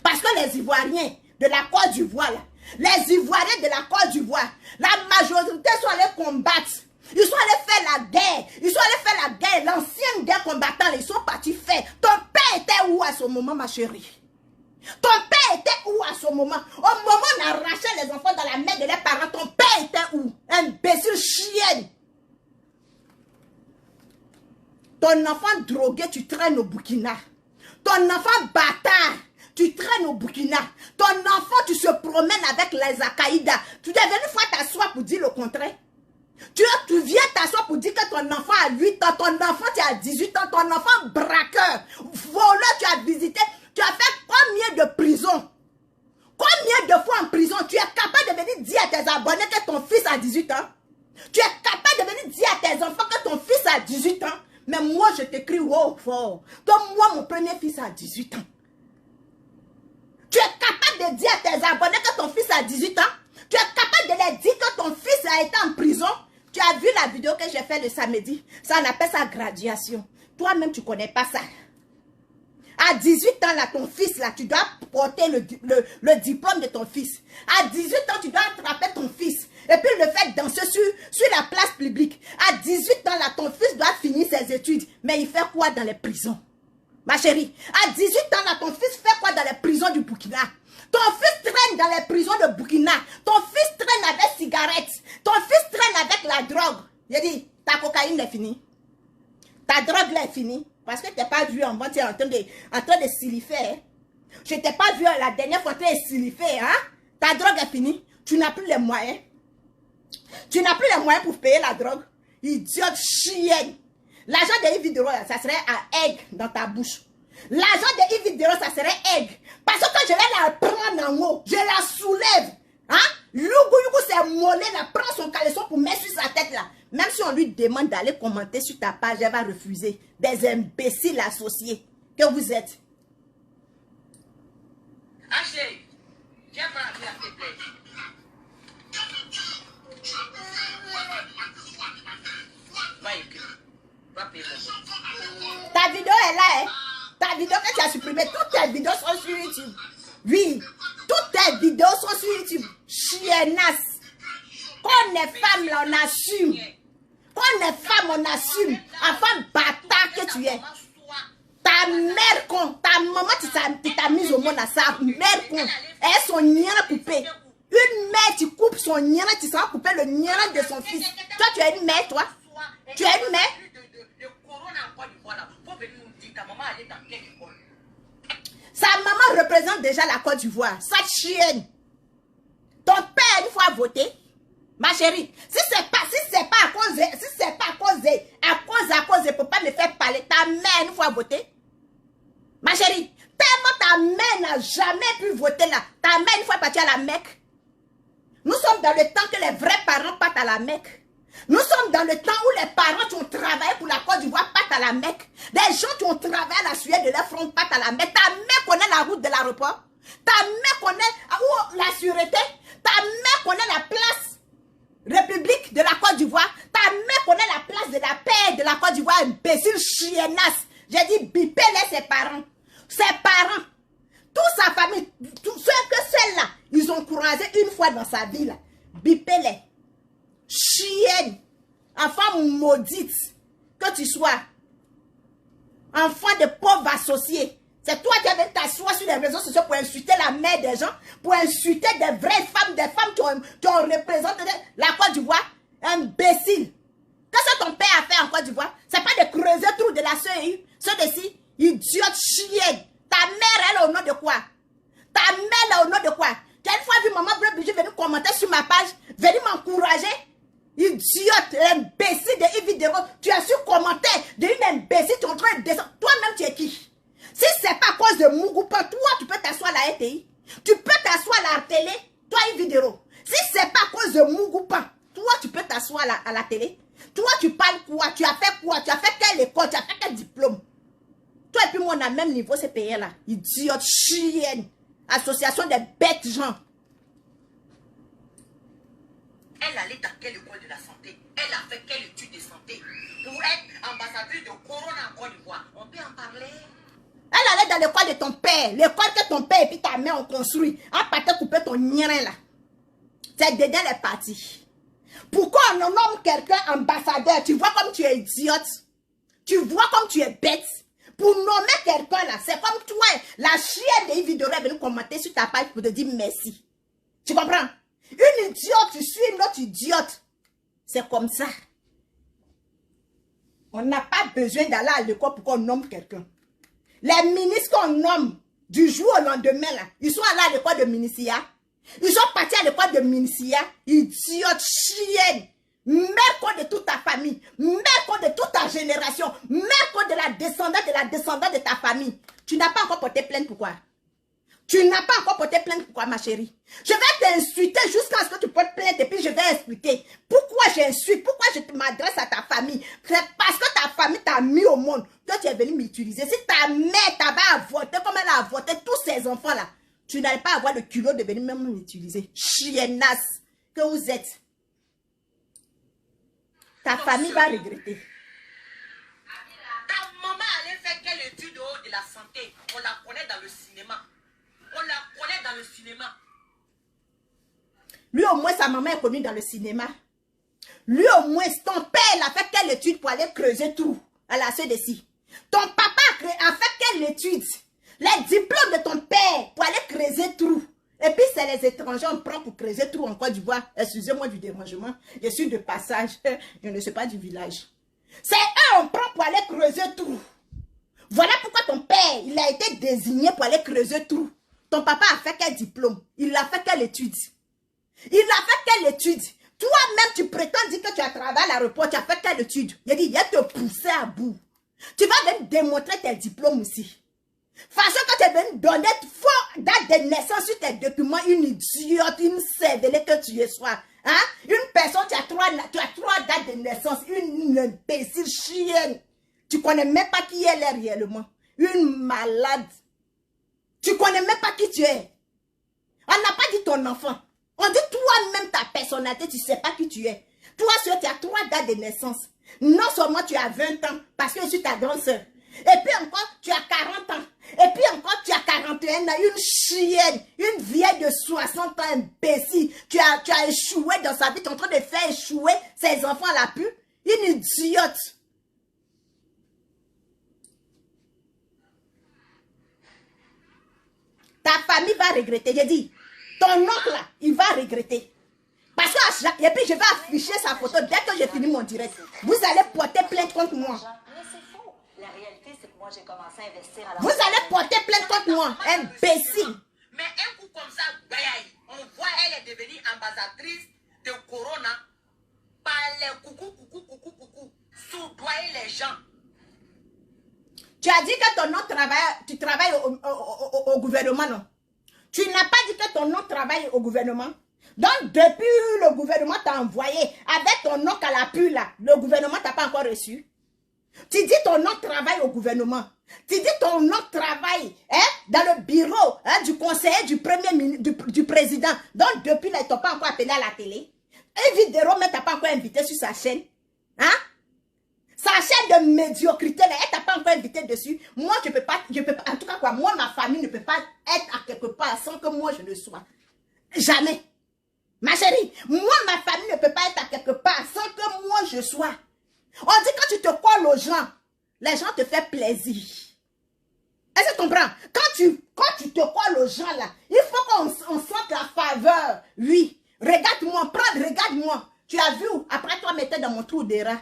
Parce que les Ivoiriens de la Côte d'Ivoire, les Ivoiriens de la Côte d'Ivoire, la majorité sont allés combattre. Ils sont allés faire la guerre. Ils sont allés faire la guerre. L'ancienne guerre combattant, ils sont partis faire. Ton père était où à ce moment, ma chérie? Ton père était où à ce moment? Au moment où on arrachait les enfants dans la main de leurs parents, ton père était où? Imbécile chienne. Ton enfant drogué, tu traînes au Burkina. Ton enfant bâtard, tu traînes au Burkina. Ton enfant, tu se promènes avec les Akaïda. Tu es venu fois t'asseoir pour dire le contraire. Tu viens t'asseoir pour dire que ton enfant a 8 ans, ton enfant tu as 18 ans, ton enfant braqueur, voleur, tu as visité, tu as fait combien de prisons? Combien de fois en prison? Tu es capable de venir dire à tes abonnés que ton fils a 18 ans? Tu es capable de venir dire à tes enfants que ton fils a 18 ans? Mais moi je t'écris wow fort. Donc moi mon premier fils a 18 ans. Tu es capable de dire à tes abonnés que ton fils a 18 ans? Tu es capable de leur dire que ton fils a été en prison? Tu as vu la vidéo que j'ai faite le samedi? Ça, on appelle ça graduation. Toi-même, tu ne connais pas ça. À 18 ans, là, ton fils, là, tu dois porter le diplôme de ton fils. À 18 ans, tu dois attraper ton fils. Et puis le faire danser sur la place publique. À 18 ans, là, ton fils doit finir ses études. Mais il fait quoi dans les prisons? Ma chérie, à 18 ans, là, ton fils fait quoi dans les prisons du Burkina? Ton fils traîne dans les prisons de Burkina. Ton fils traîne avec cigarettes. Ton fils traîne avec la drogue. J'ai dit, ta cocaïne est finie. Ta drogue là est finie. Parce que tu n'as pas vu en bas, tu es en train de siliffer. Hein? Je ne t'ai pas vu la dernière fois en train de siliffer. Hein? Ta drogue est finie. Tu n'as plus les moyens. Tu n'as plus les moyens pour payer la drogue. Idiote chienne. L'argent de Yves Dero, ça serait à egg dans ta bouche. L'argent de Yves Dero, ça serait egg. Parce que quand je vais la prendre en haut, je la soulève. Hein? Lougou, c'est mollet, là, prend son caleçon pour mettre sur sa tête là. Même si on lui demande d'aller commenter sur ta page, elle va refuser. Des imbéciles associés que vous êtes. Ashley, viens prendre la s'il te plaît. Va écrire. Va payer mon. Ta vidéo est là, hein? Ta vidéo que tu as supprimée, toutes tes vidéos sont sur YouTube. Oui, toutes tes vidéos sont sur YouTube. Chiennasse. Quand on est femme, là, on assume. Quand on est femme, on assume. Enfant bâtard que tu es. Ta mère, ta maman, tu t'as mise au monde. monde à sa mère con. Elle son niana coupé. Une mère, tu coupes son niana, tu seras coupé le niana de son fils. Toi, tu es une mère, toi. Tu es une mère. Sa maman représente déjà la Côte d'Ivoire. Sa chienne. Ton père, une fois voté, ma chérie, si c'est pas à cause, il ne peut pas me faire parler. Ta mère, une fois voté, ma chérie, tellement ta mère n'a jamais pu voter là. Ta mère, une fois partie à la Mecque. Nous sommes dans le temps que les vrais parents partent à la Mecque. Nous sommes dans le temps où les parents qui ont travaillé pour la Côte d'Ivoire partent à la Mecque. Des gens qui ont travaillé à la sueur de leur front partent à la Mecque. Ta mère connaît la route de l'aéroport. Ta mère connaît la sûreté. Ta mère connaît la place République de la Côte d'Ivoire. Ta mère connaît la place de la paix de la Côte d'Ivoire. Imbécile chiennasse. J'ai dit bipez-les ses parents. Ses parents. Toute sa famille. Tous ceux que ceux-là, ils ont croisé une fois dans sa vie. Bipez-les. Chienne. Enfant maudite. Que tu sois. Enfant de pauvres associés. C'est toi qui avais t'asseoir sur les réseaux sociaux pour insulter la mère des gens, pour insulter des vraies femmes, des femmes qui ont représenté la Côte d'Ivoire. Imbécile. Qu'est-ce que ton père a fait en Côte d'Ivoire? C'est pas de creuser trou de la CEU, ceux de ci, idiote chienne. Ta mère, elle est au nom de quoi? Ta mère, elle est au nom de quoi? Tu as une fois vu maman Bleu venir commenter sur ma page, venir m'encourager? Idiote, imbécile de vidéo. Tu as su commenter d'une imbécile, tu es en train de descendre. Toi-même, tu es qui? Si c'est pas à cause de Mougoupa, toi, tu peux t'asseoir à la RTI. Tu peux t'asseoir à la télé. Toi, une vidéo. Si c'est pas à cause de Mougoupa, toi, tu peux t'asseoir à la télé. Toi, tu parles quoi? Tu as fait quoi? Tu as fait quelle école? Tu as fait quel diplôme? Toi et puis moi, on a le même niveau, ces pays-là. Idiote, chienne. Association des bêtes gens. Elle allait dans quelle école de la santé? Elle a fait quelle étude de santé? Pour être ambassadrice de Corona en Côte d'Ivoire. On peut en parler. Elle allait dans l'école de ton père. L'école que ton père et puis ta mère ont construit. En partant couper ton nien là. C'est dedans les parties. Pourquoi on nomme quelqu'un ambassadeur? Tu vois comme tu es idiote. Tu vois comme tu es bête. Pour nommer quelqu'un là, c'est comme toi, la chienne de vidéo est venue commenter sur ta page pour te dire merci. Tu comprends? Une idiote, tu suis une autre idiote. C'est comme ça. On n'a pas besoin d'aller à l'école pour qu'on nomme quelqu'un. Les ministres qu'on nomme du jour au lendemain, là, ils sont allés à l'école de Minicia. Ils sont partis à l'école de Minicia. Idiote, chienne. Mère de toute ta famille. Mère de toute ta génération. Mère de la descendante de ta famille. Tu n'as pas encore porté plainte, pourquoi? Tu n'as pas encore porté plainte, pourquoi, ma chérie? Je vais t'insulter jusqu'à ce que tu portes plainte et puis je vais expliquer pourquoi j'insulte, pourquoi je m'adresse à ta famille. C'est parce que ta famille t'a mis au monde. Toi, tu es venu m'utiliser. Si ta mère t'avait avorté comme elle a avorté tous ces enfants-là, tu n'allais pas avoir le culot de venir même m'utiliser. Chiennasse que vous êtes. Ta famille va regretter. Ta maman allait faire quelle étude de la santé? On la connaît dans le cinéma. On la connaît dans le cinéma. Lui, au moins, sa maman est connue dans le cinéma. Lui, au moins, ton père, il a fait quelle étude pour aller creuser tout à la CDC? Ton papa a fait quelle étude? Les diplômes de ton père pour aller creuser trou. Et puis, c'est les étrangers, on prend pour creuser trou en Côte d'Ivoire. Excusez-moi du dérangement. Je suis de passage. Je ne suis pas du village. C'est eux, on prend pour aller creuser trou. Voilà pourquoi ton père, il a été désigné pour aller creuser trou. Ton papa a fait quel diplôme? Il a fait quelle étude? Il a fait quelle étude? Toi-même, tu prétends dire que tu as travaillé à l'aéroport, tu as fait quelle étude? Il a dit, il a te poussé à bout. Tu vas même démontrer tes diplômes aussi. Façon que tu es venu donner faux date de naissance sur tes documents, une idiote, une cervelée que tu es sois. Hein? Une personne, tu as trois dates de naissance, une imbécile chienne. Tu connais même pas qui elle est réellement. Une malade. Tu connais même pas qui tu es. On n'a pas dit ton enfant. On dit toi-même ta personnalité, tu sais pas qui tu es. Toi, tu as 3 dates de naissance. Non seulement tu as 20 ans, parce que je suis ta grande soeur. Et puis encore, tu as 40 ans. Et puis encore, tu as 41 ans. Une chienne, une vieille de 60 ans, imbécile. Tu as échoué dans sa vie. Tu es en train de faire échouer ses enfants à la pub. Une idiote. famille va regretter. J'ai dit, ton oncle là, il va regretter. Parce que, et puis je vais afficher sa photo dès que j'ai fini mon direct. Vous allez porter plainte contre moi. Mais c'est faux. La réalité, c'est que moi, j'ai commencé à investir à la... Vous allez porter plainte contre moi, imbécile. Mais un coup comme ça, on voit elle est devenue ambassadrice de Corona par les coucou, soudoyer les gens. Tu as dit que ton nom travaille, tu travailles au gouvernement, non? Tu n'as pas dit que ton nom travaille au gouvernement? Donc, depuis le gouvernement t'a envoyé, avec ton nom qu'à la pu là, le gouvernement t'a pas encore reçu. Tu dis ton nom travaille au gouvernement. Tu dis ton nom travaille dans le bureau du conseiller du premier ministre, du président. Donc, depuis là, ils t'ont pas encore appelé à la télé. Et Vidéro, mais t'as pas encore invité sur sa chaîne. Hein? Sa chaîne de médiocrité, là, elle t'a pas encore invité dessus. Moi, je peux pas, en tout cas quoi, moi, ma famille ne peut pas être à quelque part sans que moi, je le sois. Jamais. Ma chérie, moi, ma famille ne peut pas être à quelque part sans que moi, je sois. On dit quand tu te colles aux gens, les gens te font plaisir. Est-ce que tu comprends? Quand tu te colles aux gens, là, il faut qu'on sente la faveur. Oui. Regarde-moi, regarde-moi. Tu as vu, après toi, mettre dans mon trou des rats.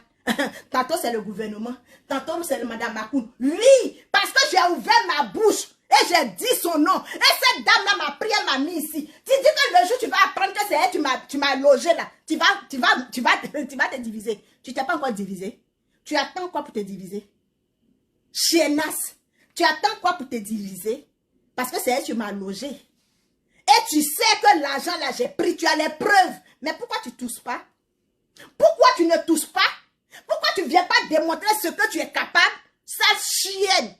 Tantôt, c'est le gouvernement. Tantôt, c'est le madame Makoun. Oui, parce que j'ai ouvert ma bouche. Et j'ai dit son nom. Et cette dame-là m'a pris, elle m'a mis ici. Tu dis que le jour tu vas apprendre que c'est elle, tu m'as logé là. Tu vas te diviser. Tu t'es pas encore divisé. Tu attends quoi pour te diviser? Chiennasse. Tu attends quoi pour te diviser? Parce que c'est elle, tu m'as logé. Et tu sais que l'argent là, j'ai pris. Tu as les preuves. Mais pourquoi tu tousses pas? Pourquoi tu ne tousses pas? Pourquoi tu ne viens pas démontrer ce que tu es capable? Sale chienne.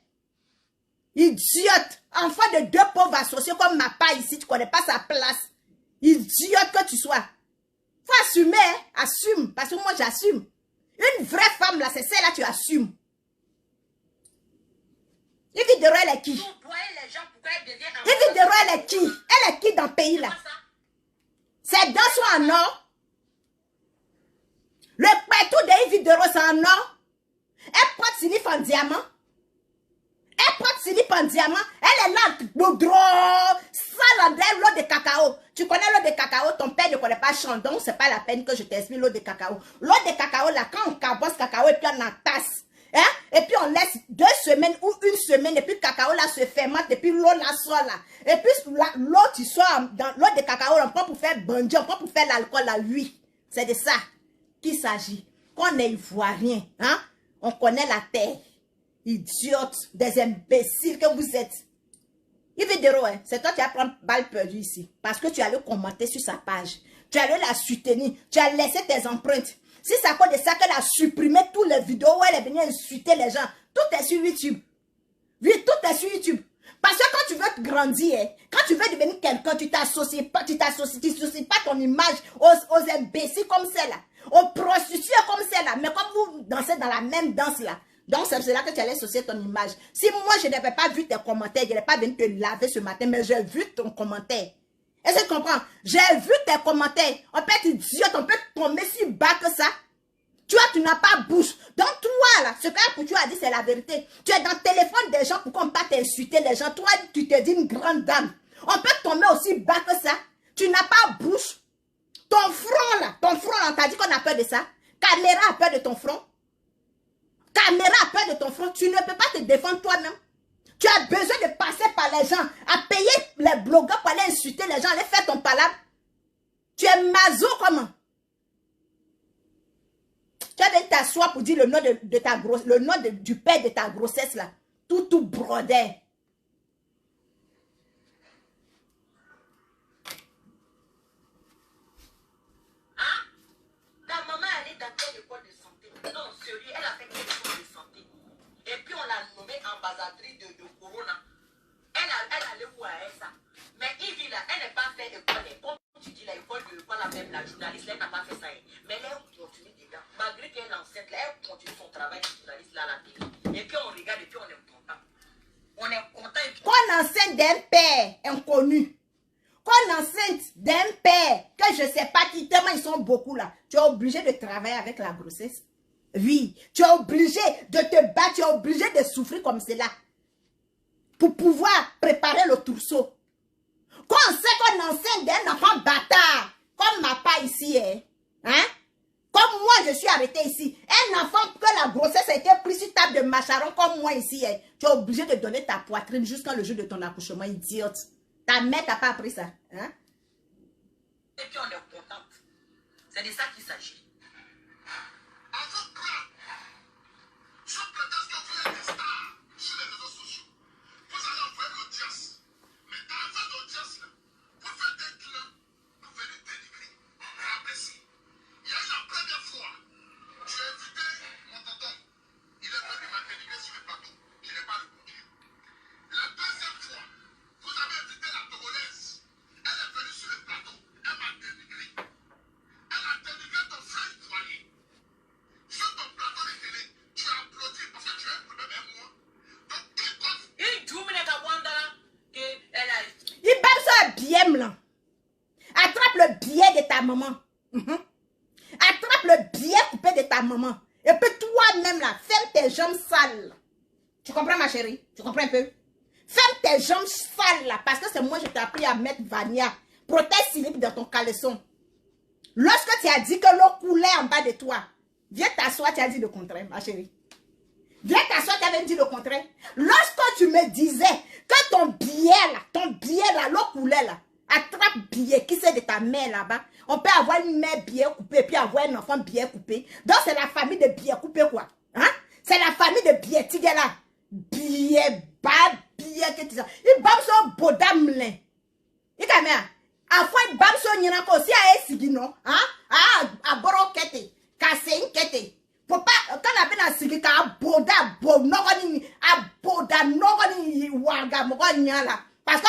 Idiote, enfant de deux pauvres associés comme ma part ici, tu ne connais pas sa place. Idiote que tu sois. Faut assumer, hein? Assume, parce que moi j'assume. Une vraie femme là, c'est celle-là tu assumes. Vidéro, elle est qui? Vidéro, elle est qui? Elle est qui dans le pays là? Ses dents sont en or. Le pétou de Vidéro, c'est en or. Elle porte slip en diamant. Elle porte slip en diamant. Elle est là, boudreau, sale en l'eau de cacao. Tu connais l'eau de cacao, ton père ne connaît pas Chandon, c'est pas la peine que je t'explique l'eau de cacao. L'eau de cacao, là, quand on cabosse cacao et puis on en tasse, hein, et puis on laisse 2 semaines ou 1 semaine, et puis le cacao là se fermente, et puis l'eau là sort là. Et puis l'eau, tu sors dans l'eau de cacao, on prend pour faire bandit, on prend pour faire l'alcool là, oui. C'est de ça qu'il s'agit. Qu'on est ivoirien, hein, on connaît la terre. Idiote, des imbéciles que vous êtes. Vidéro, hein, c'est toi qui as pris balle perdue ici. Parce que tu allais commenter sur sa page. Tu allais la soutenir. Tu as laissé tes empreintes. Si c'est à cause de ça qu'elle a supprimé toutes les vidéos où elle est venue insulter les gens. Tout est sur YouTube. Oui, tout est sur YouTube. Parce que quand tu veux te grandir, hein, quand tu veux devenir quelqu'un, tu t'associes pas ton image aux imbéciles comme celle-là. Aux prostituées comme celle-là. Mais comme vous dansez dans la même danse là. Donc, c'est là que tu allais associer ton image. Si moi, je n'avais pas vu tes commentaires, je n'allais pas venir te laver ce matin, mais j'ai vu ton commentaire. Est-ce que tu comprends? J'ai vu tes commentaires. On peut être idiote, on peut tomber si bas que ça. Tu vois, tu n'as pas bouche. Donc, toi, là, ce que tu as dit, c'est la vérité. Tu es dans le téléphone des gens pour qu'on ne pas t'insulter les gens. Toi, tu te dis une grande dame. On peut tomber aussi bas que ça. Tu n'as pas bouche. Ton front, là, on t'a dit qu'on a peur de ça. Caméra a peur de ton front. Caméra a peur de ton front, tu ne peux pas te défendre toi-même. Tu as besoin de passer par les gens, à payer les blogueurs pour aller insulter les gens, aller faire ton palabre. Tu es maso comment? Tu as venir t'asseoir pour dire le nom de ta grossesse, le nom du père de ta grossesse là. Tout brodé. Ta maman, elle est dans quelle école de santé? Non, sérieux, elle a fait quelle école de santé? Et puis on l'a nommée ambassadrice de Corona. Elle allait où à ça? Mais Yves, là, elle n'est pas fait école. Comme tu dis, l'école de quoi la même, la journaliste, elle n'a pas fait ça. Mais elle continue dedans. Malgré qu'elle est enceinte, là, elle continue son travail de journaliste là à la télé. Et puis on regarde et puis on est content. On est content. Qu'on enceinte d'un père inconnu. Qu'on enceinte d'un père que je ne sais pas qui, tellement ils sont beaucoup là. Tu es obligé de travailler avec la grossesse. Oui, tu es obligé de te battre, tu es obligé de souffrir comme cela. Pour pouvoir préparer le trousseau. es enceinte d'un enfant bâtard, comme ma part ici, hein? Comme moi, je suis arrêtée ici. Un enfant que la grossesse a été prise sur table de macharon comme moi ici, tu es obligé de donner ta poitrine jusqu'à le jour de ton accouchement, idiote. Ta mère t'a pas appris ça, hein? Et puis on est contente. C'est de ça qu'il s'agit. On vous prend. Sous prétexte que vous êtes des stars sur les réseaux sociaux. Vous allez envoyer l'audience. Mais dans cette audience-là, vous faites des clients. Vous venez dénigrer, rabaisser. Il y a eu la première fois, tu as invité mon tonton. Il est venu m'a dénigré sur le plateau. Je n'ai pas répondu. La deuxième fois, vous avez invité la Togolaise. Elle est venue sur le plateau. Elle m'a dénigré. Elle a dénigré ton frère ivoirien. Sur ton plateau de télé, tu as applaudi parce que tu as un problème avec moi. Donc, Il dit qu'elle a... Il bat ça bien blanc. Attrape le billet de ta maman. Attrape le billet coupé de ta maman. Et puis toi-même là, ferme tes jambes sales. Tu comprends ma chérie? Tu comprends un peu? Ferme tes jambes sales là. Parce que c'est moi je t'ai appris à mettre Vania. Protège slip dans ton caleçon. Lorsque tu as dit que l'eau coulait en bas de toi, viens t'asseoir, tu as dit le contraire, ma chérie. Viens t'asseoir, tu avais dit le contraire. Lorsque tu me disais que ton billet là, l'eau coulait là, attrape billet, qui c'est de ta mère là-bas. On peut avoir une mère billet coupée, puis avoir un enfant billet coupé. Donc c'est la famille de billet coupé quoi. Hein? C'est la famille de billet tigre là. Billet, bas, billet, que tu sais. Il bam son bodam là. Il quand même. Afin il bam son nyana ko si a esigi non. Hein? Ah, aboro kete. Kase in kete. Faut pas, quand la peine a sigi ka aboda, bo nogoni, aboda, nogoni, waga, mogo nyala. Parce que,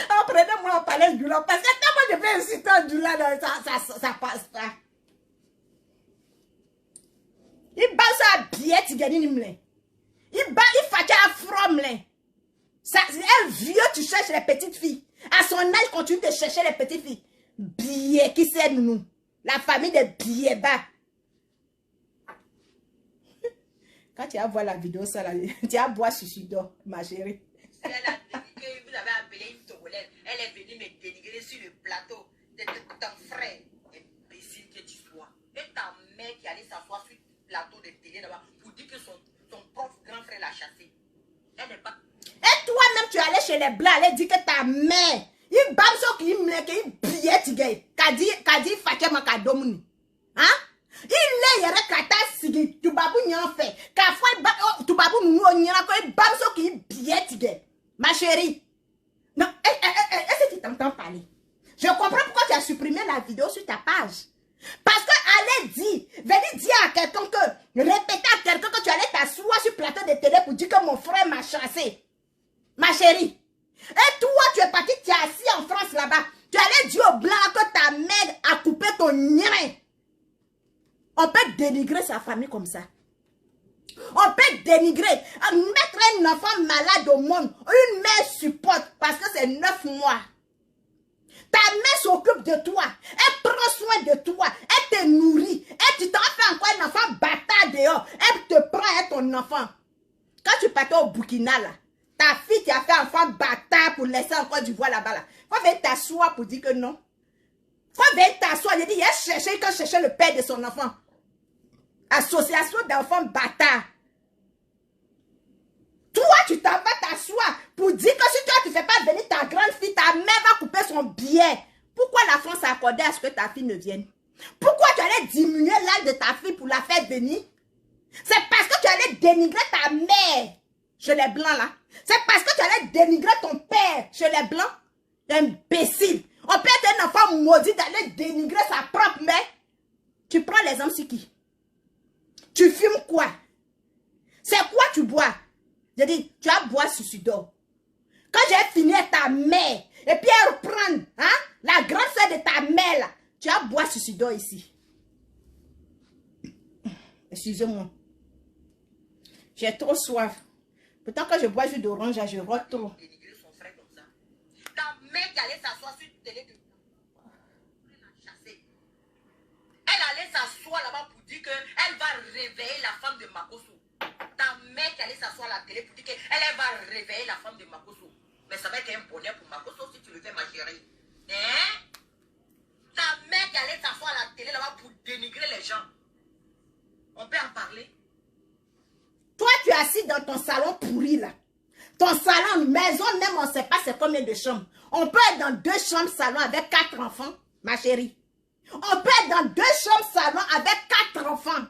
apprenez-moi à parler du là, parce que quand moi je fais insulter du là, ça passe pas. Il bat ça à billet, tu gagnes une mlé. Il fait un from là. Ça, un vieux, tu cherches les petites filles. À son âge, continue de chercher les petites filles. Billet, qui c'est nous? La famille de billets bas. Quand tu vas voir la vidéo, ça, là, tu vas boire suicido, ma chérie. Elle a dit que vous avez appelé une Togolaise. Elle est venue me dénigrer sur le plateau de ton frère. Imbécile que tu sois. Et ta mère qui allait s'asseoir sur le plateau de télé là-bas pour dire que son propre grand frère l'a chassé. Elle n'est pas... Et toi-même, tu es allé chez les Blancs, elle dit que ta mère, il bamso qui me qui billet tigay, kadi fakema kadomuni. Hein? Il est yere kata sigi, tu babu nyan fait. Ka fois tu babu nous nyana ko bamso qui billet tigay. Ma chérie. Non, est-ce que tu t'entends parler? Je comprends pourquoi tu as supprimé la vidéo sur ta page. Parce que allez dire, venez dire à quelqu'un que, répéter à quelqu'un que tu allais t'asseoir sur le plateau de télé pour dire que mon frère m'a chassé. Ma chérie. Et toi, tu es parti, tu es assis en France là-bas. Tu allais dire au blanc que ta mère a coupé ton nien. On peut dénigrer sa famille comme ça. On peut dénigrer, mettre un enfant malade au monde. Une mère supporte parce que c'est 9 mois. Ta mère s'occupe de toi. Elle prend soin de toi. Elle te nourrit. Et tu t'en fais encore un enfant bâtard dehors. Elle te prend et ton enfant. Quand tu partais au Burkina là, ta fille qui a fait enfant bâtard pour laisser encore du voile là-bas là. Faut venir t'asseoir pour dire que non. Faut venir t'asseoir. Il dit, il a cherché quand cherchait le père de son enfant. Association d'enfants bâtards. Toi, tu t'en vas t'asseoir pour dire que si toi, tu ne fais pas venir ta grande fille, ta mère va couper son billet. Pourquoi la France a accordé à ce que ta fille ne vienne? Pourquoi tu allais diminuer l'âge de ta fille pour la faire venir? C'est parce que tu allais dénigrer ta mère chez les Blancs là. C'est parce que tu allais dénigrer ton père chez les Blancs. Imbécile. On peut être un enfant maudit d'aller dénigrer sa propre mère. Tu prends l'exemple sur qui? Tu fumes quoi? C'est quoi tu bois? Je dis, tu vas boire suicido. Quand j'ai fini ta mère, et puis elle reprend, hein, la grande soeur de ta mère, là, tu vas boire suicido ici. Excusez-moi. J'ai trop soif. Pourtant, quand je bois jus d'orange, je rote trop. Son frère comme ça. Ta mère qui allait s'asseoir sur la télé de... de Makoso. Ta mère qui allait s'asseoir à la télé pour dire qu'elle va réveiller la femme de Makoso. Mais ça va être un bonheur pour Makoso si tu le fais, ma chérie. Hein? Ta mère qui allait s'asseoir à la télé là-bas pour dénigrer les gens. On peut en parler? Toi, tu es assis dans ton salon pourri là. Ton salon, maison même, on ne sait pas c'est combien de chambres. On peut être dans 2 chambres salon avec 4 enfants, ma chérie. On peut être dans 2 chambres salon avec 4 enfants.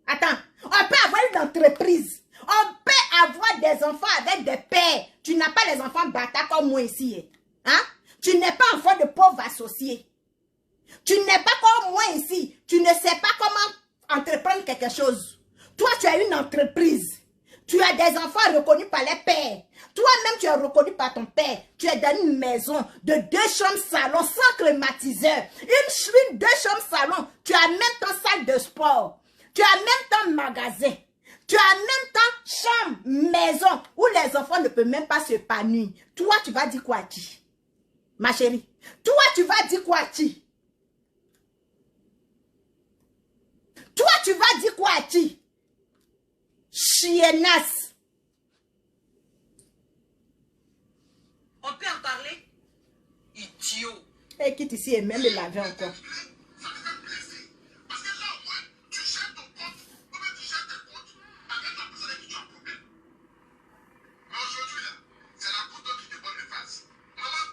Attends, on peut avoir une entreprise. On peut avoir des enfants avec des pères. Tu n'as pas les enfants bâtards comme moi ici. Hein? Tu n'es pas enfant de pauvres associés. Tu n'es pas comme moi ici. Tu ne sais pas comment entreprendre quelque chose. Toi, tu as une entreprise. Tu as des enfants reconnus par les pères. Toi-même, tu es reconnu par ton père. Tu es dans une maison de 2 chambres salon sans climatiseur. Une 2 chambres salon. Tu as même ton salle de sport. Tu as même ton magasin. Tu as même ton chambre, maison, où les enfants ne peuvent même pas s'épanouir. Toi, tu vas dire quoi à qui? Ma chérie. Toi, tu vas dire quoi à qui? Toi, tu vas dire quoi à qui? Chiennasse. On peut en parler? Idiot. Et quitte ici et même le laver encore. Ça te fait plaisir. Parce que là, au moins, tu gères ton compte. Ou bien tu gères tes comptes avec la personne avec qui tu as un problème. Mais aujourd'hui, là, c'est la goutte d'eau qui déborde les vases. Maman,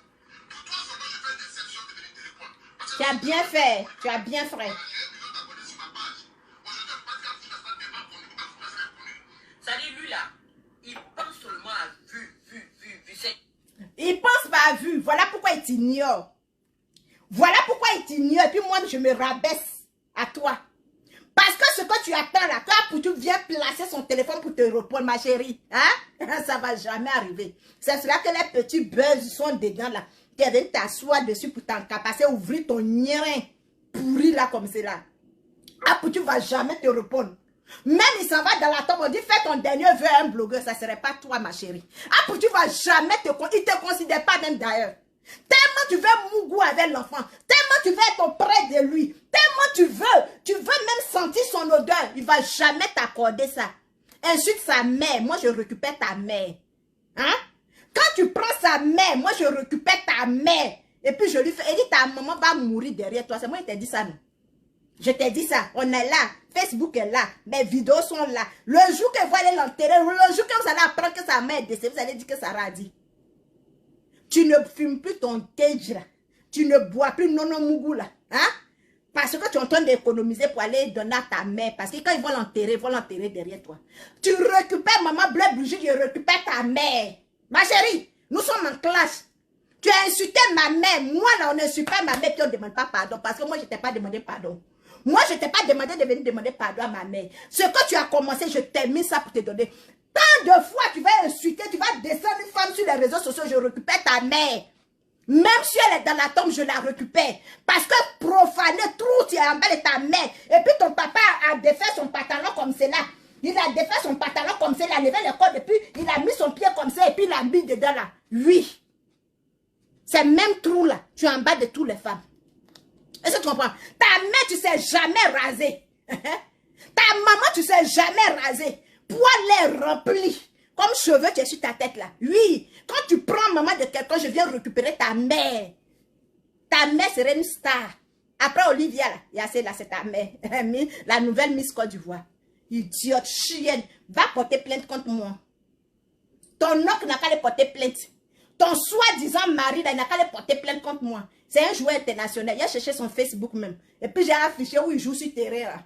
pour toi seulement, je fais une exception de venir te répondre. Parce que Tu as bien fait. Tu as bien fait. j'ai 1 million d'abonnés sur ma page. Aujourd'hui, je pense que tu n'as pas de débat connu. Parce que c'est connu. Ça dit, lui là, il pense seulement à vue. Il pense pas à vue. Voilà pourquoi il t'ignore. Voilà pourquoi il t'ignore. Et puis moi, je me rabaisse à toi. Parce que ce que tu attends là, quand tu viens placer son téléphone pour te répondre, ma chérie, hein? Ça va jamais arriver. C'est cela que les petits buzz sont dedans là. Tu es venu t'asseoir dessus pour t'encapasser, ouvrir ton nien pourri là comme cela. Tu vas jamais te répondre. Même il s'en va dans la tombe, on dit fais ton dernier vœu à un blogueur, ça ne serait pas toi ma chérie. Tu vas jamais il te considère pas même d'ailleurs. Tellement tu veux mougou avec l'enfant, tellement tu veux être auprès de lui, tellement tu veux même sentir son odeur, il va jamais t'accorder ça. Ensuite sa mère, moi je récupère ta mère. Hein? Quand tu prends sa mère, moi je récupère ta mère. Et puis je lui fais, elle dit ta maman va mourir derrière toi, c'est moi qui t'ai dit ça non? Je t'ai dit ça, on est là, Facebook est là, mes vidéos sont là. Le jour que vous allez l'enterrer, le jour que vous allez apprendre que sa mère est décédée, vous allez dire que Sarah a dit. Tu ne fumes plus ton cage là, tu ne bois plus nono mougou là, hein? Parce que tu es en train d'économiser pour aller donner à ta mère, parce que quand ils vont l'enterrer derrière toi. Tu récupères maman bleu bougie, je récupère ta mère. Ma chérie, nous sommes en classe. Tu as insulté ma mère, moi là on n'insulte pas ma mère puis on ne demande pas pardon, parce que moi je ne t'ai pas demandé pardon. Moi, je ne t'ai pas demandé de venir demander pardon à ma mère. Ce que tu as commencé, je t'ai mis ça pour te donner. Tant de fois, tu vas insulter, tu vas descendre une femme sur les réseaux sociaux, je récupère ta mère. Même si elle est dans la tombe, je la récupère. Parce que profaner, tout, tu es en bas de ta mère. Et puis ton papa a défait son pantalon comme cela. Il a défait son pantalon comme ça, il a levé le corps, et puis il a mis son pied comme ça, et puis il a mis dedans là. Oui. C'est même trou là. Tu es en bas de toutes les femmes. Est-ce que tu comprends? Ta mère, tu ne sais jamais raser. Ta maman, tu ne sais jamais raser. Poil est rempli. Comme cheveux, tu es sur ta tête là. Oui. Quand tu prends maman de quelqu'un, je viens récupérer ta mère. Ta mère serait une star. Après Olivia, là, c'est ta mère. La nouvelle Miss Côte d'Ivoire. Idiote, chienne. Va porter plainte contre moi. Ton oncle n'a qu'à aller porter plainte. Ton soi-disant mari, là, il n'a qu'à aller porter plainte contre moi. C'est un joueur international. Il a cherché son Facebook même. Et puis j'ai affiché où il joue sur terrain.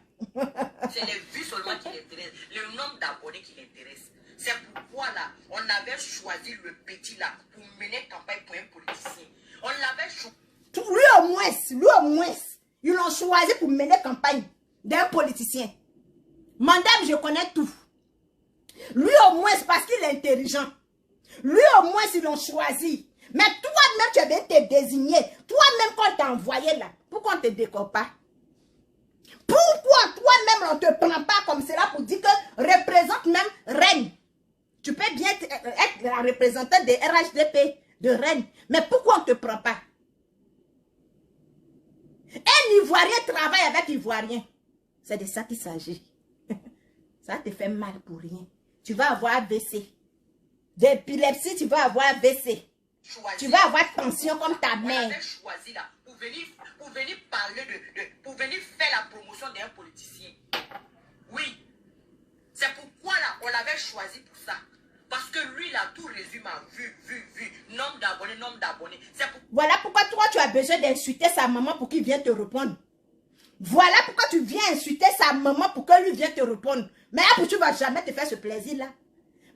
C'est les vues seulement qui l'intéressent. Le nombre d'abonnés qui l'intéresse. C'est pourquoi là, on avait choisi le petit là pour mener campagne pour un politicien. On l'avait choisi. Lui au moins, ils l'ont choisi pour mener campagne d'un politicien. Madame, je connais tout. Lui au moins, parce qu'il est intelligent. Lui au moins, ils l'ont choisi. Mais toi-même, tu avais été désigné. Toi-même, quand on t'a envoyé là, pourquoi on ne te décore pas? Pourquoi toi-même, on ne te prend pas comme cela pour dire que représente même Rennes? Tu peux bien être la représentante des RHDP de Rennes. Mais pourquoi on ne te prend pas? Un Ivoirien travaille avec Ivoirien. C'est de ça qu'il s'agit. Ça te fait mal pour rien. Tu vas avoir AVC. D'épilepsie, tu vas avoir AVC. Tu vas avoir tension comme ta mère. On avait choisi là pour venir parler pour venir faire la promotion d'un politicien. Oui. C'est pourquoi là, on l'avait choisi pour ça. Parce que lui, il a tout résumé à vu. Nombre d'abonnés. Voilà pourquoi toi, tu as besoin d'insulter sa maman pour qu'il vienne te répondre. Voilà pourquoi tu viens insulter sa maman pour que lui vienne te répondre. Mais après, tu ne vas jamais te faire ce plaisir-là.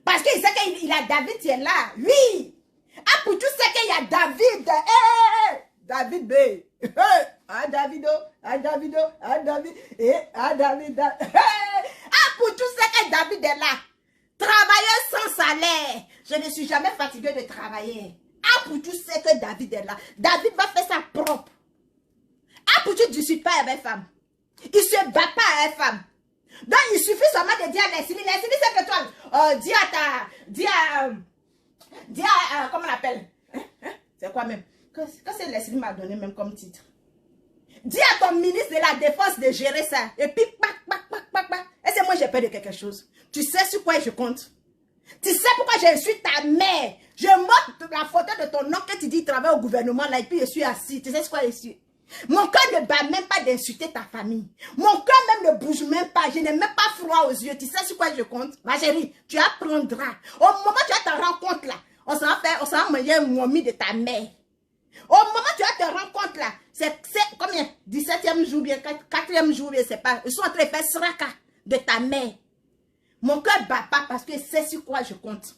Parce qu'il sait qu'il a David qui est là. Oui. Après, tu sais qu'il y a David. David B. Davido. David. Après, tu sais que David est là. Travailleur sans salaire. Je ne suis jamais fatigué de travailler. Après, tu sais que David est là. David va faire sa propre. Après, tu ne discutes pas avec femme. Il ne se bat pas avec femme. Donc, il suffit seulement de dire à Leslie, c'est que toi, dis à, comment on l'appelle? C'est quoi même? Que c'est Leslie m'a donné même comme titre. Dis à ton ministre de la Défense de gérer ça. Et puis, et c'est moi j'ai peur de quelque chose. Tu sais sur quoi je compte? Tu sais pourquoi je suis ta mère? Je montre la photo de ton oncle que tu dis qu'il travaille au gouvernement là et puis je suis assis. Tu sais sur quoi je suis? Mon cœur ne bat même pas d'insulter ta famille. Mon cœur même ne bouge même pas. Je n'ai même pas froid aux yeux. Tu sais sur quoi je compte? Ma chérie, tu apprendras. Au moment où tu vas te rendre compte là, on s'en va manger un momi de ta mère. Au moment où tu vas te rendre compte là, c'est combien? 17e jour, bien 4e jour, je ne sais pas. Ils sont en train de faire sraka de ta mère. Mon cœur ne bat pas parce que c'est sur quoi je compte.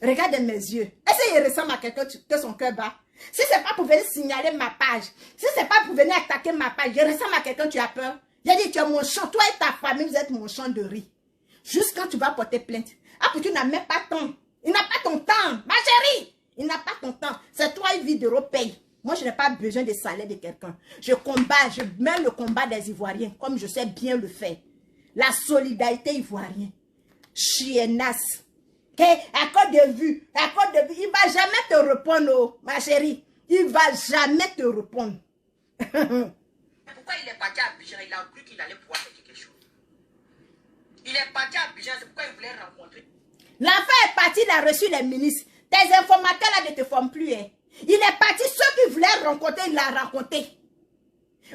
Regarde mes yeux. Est-ce qu'il ressemble à quelqu'un que son cœur bat? Si ce n'est pas pour venir signaler ma page, si ce n'est pas pour venir attaquer ma page, je ressemble à quelqu'un, tu as peur. J'ai dit, tu es mon champ, toi et ta famille, vous êtes mon champ de riz. Juste quand tu vas porter plainte. Après, tu n'as même pas ton. Il n'a pas ton temps, ma chérie. Il n'a pas ton temps. C'est toi, une vie d'euro paye. Moi, je n'ai pas besoin de salaire de quelqu'un. Je combats, je mets le combat des Ivoiriens, comme je sais bien le faire. La solidarité ivoirienne. Chiennasse. À cause de vue, il ne va jamais te répondre, oh, ma chérie. Il ne va jamais te répondre. Pourquoi il est parti à Abidjan? Il a cru qu'il allait pouvoir faire quelque chose. Il est parti à Abidjan, c'est pourquoi il voulait rencontrer. L'enfant est parti, il a reçu les ministres. Tes informateurs là ne te forment plus. Hein. Il est parti, ceux qui voulaient rencontrer, il l'a rencontré.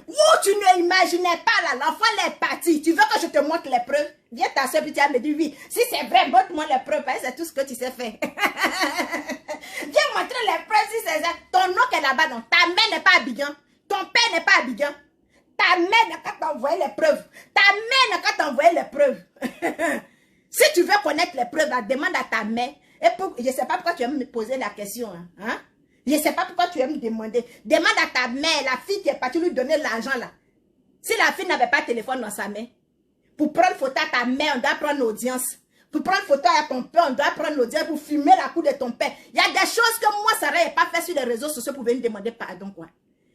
Où tu ne imaginais pas là, l'enfant est parti. Tu veux que je te montre les preuves? Viens ta soeur, puis tu vas me dire oui. Si c'est vrai, montre-moi les preuves, c'est tout ce que tu sais faire. Viens montrer les preuves si c'est ça. Ton oncle est là-bas, non. Ta mère n'est pas à Abidjan. Ton père n'est pas à Abidjan. Ta mère n'a qu'à t'envoyer les preuves. Ta mère n'a qu'à t'envoyer les preuves. Si tu veux connaître les preuves, là, demande à ta mère. Et je ne sais pas pourquoi tu vas me poser la question. Hein? Je ne sais pas pourquoi tu vas me demander. Demande à ta mère, la fille qui est partie lui donner l'argent là. Si la fille n'avait pas de téléphone dans sa main, pour prendre photo à ta mère, on doit prendre l'audience. Pour prendre photo à ton père, on doit prendre l'audience. Pour filmer la cour de ton père. Il y a des choses que moi, Sarah, n'ai pas fait sur les réseaux sociaux pour venir demander pardon. Quoi.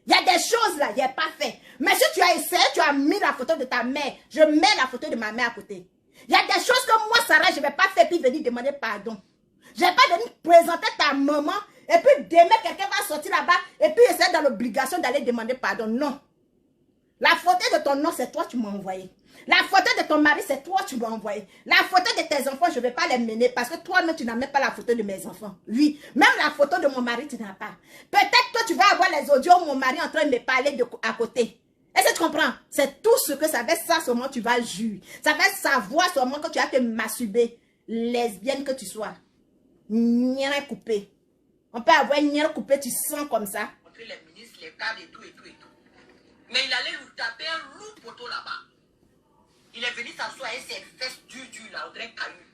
Il y a des choses là, il n'y a pas fait. Mais si tu as essayé, tu as mis la photo de ta mère, je mets la photo de ma mère à côté. Il y a des choses que moi, Sarah, je ne vais pas faire puis venir demander pardon. Je ne vais pas venir présenter ta maman et puis demain, quelqu'un va sortir là-bas et puis essayer dans l'obligation d'aller demander pardon. Non. La photo de ton nom, c'est toi qui m'as envoyé. La photo de ton mari, c'est toi qui m'as envoyé. La photo de tes enfants, je ne vais pas les mener parce que toi-même, tu n'as même pas la photo de mes enfants. Oui, même la photo de mon mari, tu n'as pas. Peut-être que tu vas avoir les audios où mon mari est en train de me parler à côté. Est-ce que tu comprends? C'est tout ce que ça fait, ça seulement tu vas juger. Ça fait savoir seulement que tu vas te masturber, lesbienne que tu sois. Nien coupé. On peut avoir une nien coupé, tu sens comme ça. Montrer les ministres, les cadres et tout. Mais il allait lui taper un loup poteau là-bas. Il est venu s'asseoir avec ses fesses dures là, on dirait un caillou.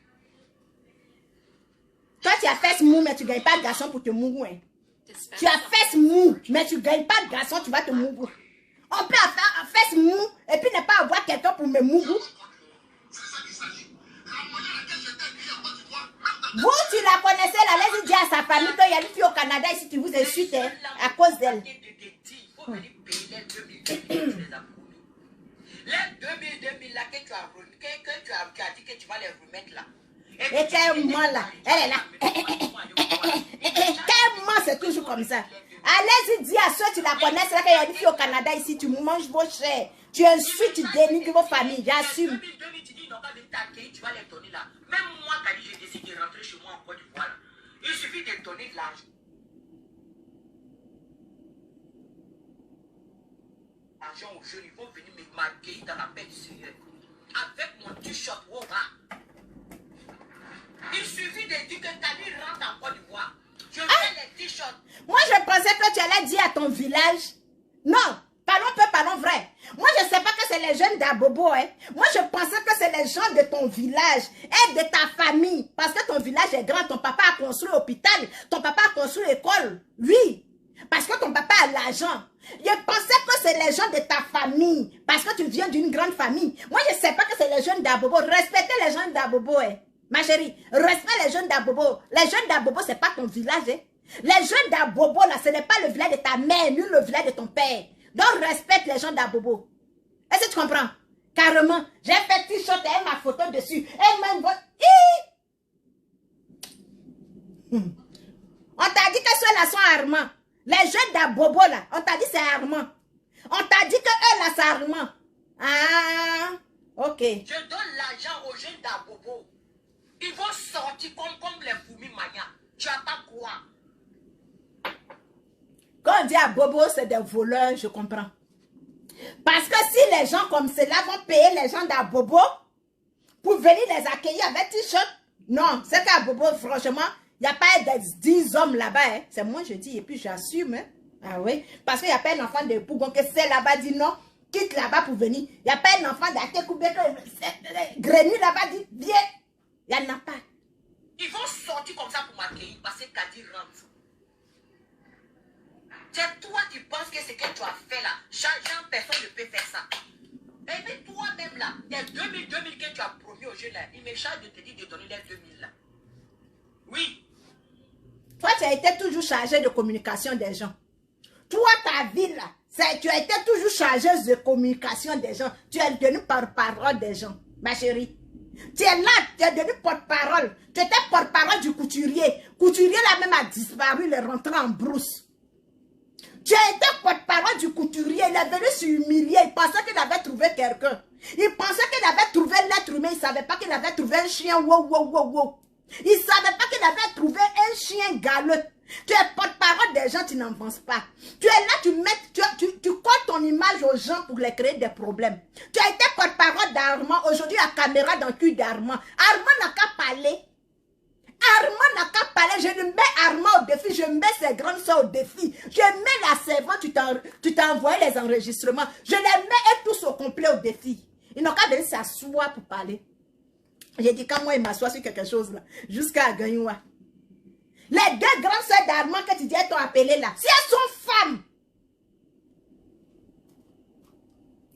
Toi, tu as fesses mou, mais tu ne gagnes pas de garçon pour te mourir. Hein. Tu as fesses mou, mais tu ne gagnes pas de garçon, tu vas te mourir. On peut faire fesses mou et puis ne pas avoir quelqu'un pour me mourir. Vous, tu la connaissez, là, laisse dire à sa famille qu'il y a une fille au Canada ici qui vous insulte hein, à cause d'elle. Il faut venir payer les 2000 les 2000 là que tu as dit que tu vas les remettre là. Et qu'elle ment là, elle est là. Qu'elle ment, c'est toujours comme ça. Allez-y, dis à ceux qui la connaissent, là qu'il y a une fille au Canada ici, tu manges vos chairs. Tu insultes, tu dénigres vos familles, j'assume. 2000, tu dis n'ont pas venir t'accueillir, tu vas les donner là. Même moi, quand j'ai décidé de rentrer chez moi en Côte d'Ivoire, il suffit de donner de l'argent. L'argent aux jeunes, ils vont venir m'accueillir dans la paix du Seigneur. Avec mon t-shirt, il suffit de dire que Kadi rentre en Côte d'Ivoire. Je fais les t-shirts. Moi, je pensais que tu allais dire à ton village. Non, parlons peu, parlons vrai. Moi, je ne sais pas que c'est les jeunes d'Abobo. Hein. Moi, je pensais que c'est les gens de ton village et de ta famille. Parce que ton village est grand. Ton papa a construit l'hôpital. Ton papa a construit l'école. Oui. Parce que ton papa a l'argent. Je pensais que c'est les gens de ta famille. Parce que tu viens d'une grande famille. Moi, je ne sais pas que c'est les jeunes d'Abobo. Respectez les jeunes d'Abobo. Hein. Ma chérie, respecte les jeunes d'Abobo. Les jeunes d'Abobo, ce n'est pas ton village. Hein. Les jeunes d'Abobo, là, ce n'est pas le village de ta mère, ni le village de ton père. Donc, respecte les gens d'Abobo. Est-ce que tu comprends? Carrément, j'ai fait t-shirt et ma photo dessus. Et même votre... On t'a dit que ceux-là sont Armand. Les jeunes d'Abobo, là, on t'a dit c'est Armand. On t'a dit que eux, là, c'est Armand. Ah, ok. Je donne l'argent aux jeunes d'Abobo. Ils vont sortir comme les fourmis mania. Tu as pas quoi? Quand on dit Abobo, c'est des voleurs, je comprends. Parce que si les gens comme cela vont payer les gens d'Abobo pour venir les accueillir avec t-shirt, non, c'est qu'à Bobo, franchement, il n'y a pas 10 hommes là-bas. Hein. C'est moi, je dis, et puis j'assume. Hein. Ah oui, parce qu'il n'y a pas un enfant de Pougon que c'est là-bas dit non, quitte là-bas pour venir. Il n'y a pas un enfant d'Atekoubé que Grenu là-bas dit viens. Il n'y en a pas. Ils vont sortir comme ça pour m'accueillir parce que Kadi rentre. C'est toi qui penses que ce que tu as fait là, changeant, personne ne peut faire ça. Et puis toi-même là, les 2000 que tu as promis aux jeunes là, il me charge de te dire de donner les 2000 là. Oui. Toi, tu as été toujours chargé de communication des gens. Toi, ta vie là, tu as été toujours chargée de communication des gens. Tu es devenu porte-parole des gens, ma chérie. Tu es là, tu es devenu porte-parole. Tu étais porte-parole du couturier. Couturier là même a disparu, il est rentré en brousse. Tu as été porte-parole du couturier, il est venu s'humilier, il pensait qu'il avait trouvé quelqu'un. Il pensait qu'il avait trouvé l'être humain, il ne savait pas qu'il avait trouvé un chien, wow, wow, wow, wow. Il ne savait pas qu'il avait trouvé un chien galeux. Tu es porte-parole des gens, tu n'avances pas. Tu es là, tu colles ton image aux gens pour les créer des problèmes. Tu as été porte-parole d'Armand, aujourd'hui la caméra dans le cul d'Armand. Armand n'a qu'à parler. Armand n'a qu'à parler, je mets Armand au défi, je mets ses grandes soeurs au défi, je mets la servante, tu t'as envoyé les enregistrements, je les mets tous au complet au défi. Ils n'ont qu'à venir s'asseoir pour parler. J'ai dit quand moi il m'assoit sur quelque chose là, jusqu'à Gagnoua. Les deux grandes soeurs d'Armand que tu dis, elles t'ont appelé là, si elles sont femmes,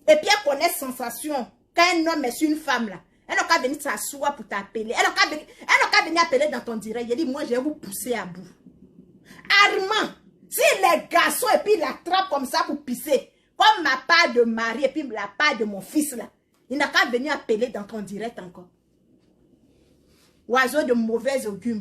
et puis elles connaissent sensation, quand un homme est sur une femme là, elle n'a qu'à venir s'asseoir pour t'appeler. Elle n'a qu'à venir appeler dans ton direct. Il dit, moi, je vais vous pousser à bout. Armand, si les garçons, et puis il l'attrape comme ça pour pisser, comme ma part de mari, et puis la part de mon fils, là, il n'a qu'à venir appeler dans ton direct encore. Oiseau de mauvaise augure.